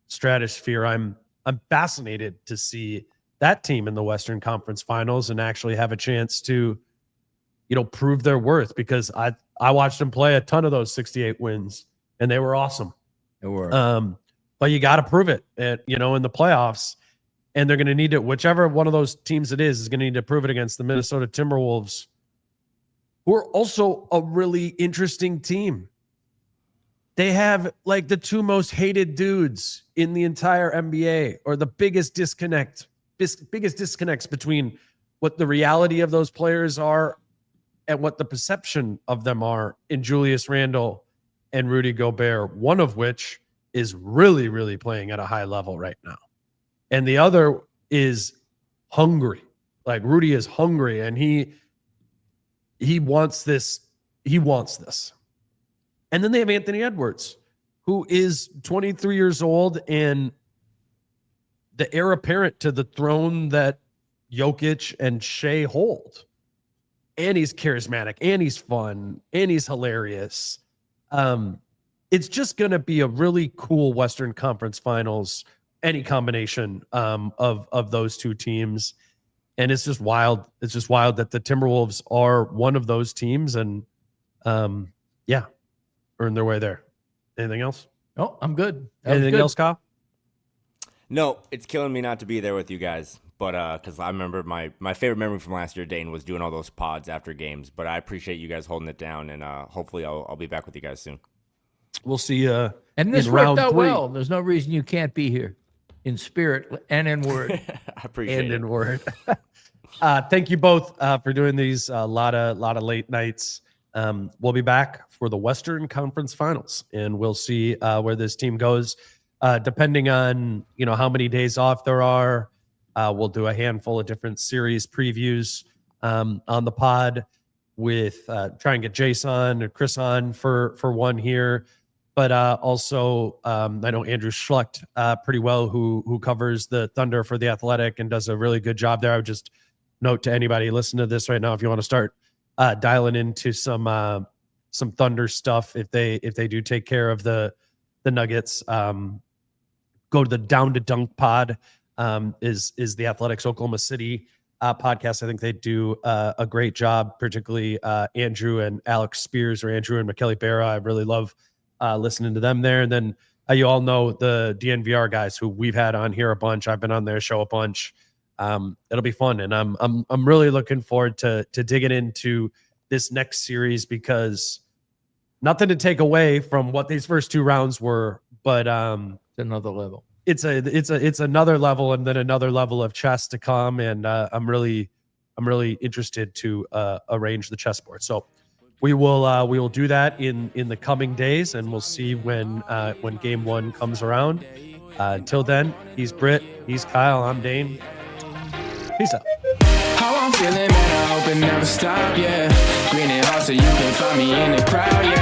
stratosphere. I'm fascinated to see that team in the Western Conference Finals and actually have a chance to, prove their worth, because I watched them play a ton of those 68 wins and they were awesome. They were. But you got to prove it, in the playoffs, and they're going to need it. Whichever one of those teams it is going to need to prove it against the Minnesota Timberwolves, who are also a really interesting team. They have the two most hated dudes in the entire NBA, or the biggest disconnects between what the reality of those players are and what the perception of them are, in Julius Randle and Rudy Gobert, one of which is really, really playing at a high level right now. And the other is hungry. Rudy is hungry, and he wants this. He wants this. And then they have Anthony Edwards, who is 23 years old and the heir apparent to the throne that Jokic and Shea hold. And he's charismatic, and he's fun, and he's hilarious. It's just going to be a really cool Western Conference Finals, any combination of those two teams. And it's just wild. It's just wild that the Timberwolves are one of those teams, and earn their way there. Anything else? Oh, I'm good. Anything else, Kyle? No, it's killing me not to be there with you guys. But because I remember my favorite memory from last year, Dane, was doing all those pods after games. But I appreciate you guys holding it down, and hopefully I'll be back with you guys soon. We'll see. And this in worked round out 3. well. There's no reason you can't be here, in spirit and in word. I appreciate it. And in word. Thank you both for doing these. A lot of late nights. We'll be back for the Western Conference Finals, and we'll see where this team goes. Depending on how many days off there are, we'll do a handful of different series previews on the pod. With try and get Jason or Chris on for one here, but also I know Andrew Schlecht pretty well, who covers the Thunder for The Athletic and does a really good job there. I would just note to anybody listening to this right now, if you want to start dialing into some Thunder stuff, if they do take care of the Nuggets, go to the Down to Dunk pod. Is The Athletic's Oklahoma City podcast. I think they do a great job, particularly Andrew and Alex Spears, or Andrew and McKelly Barra. I really love listening to them there. And then you all know the DNVR guys who we've had on here a bunch. I've been on their show a bunch. It'll be fun, and I'm really looking forward to digging into this next series, because nothing to take away from what these first two rounds were, but It's another level. It's another level, and then another level of chess to come, and I'm really interested to arrange the chessboard. So we will do that in the coming days, and we'll see when game one comes around. Until then, he's Britt, he's Kyle, I'm Dane. Peace out. How I'm feeling, man, I hope it never stop, yeah. Green and hot so you can find me in the crowd, yeah.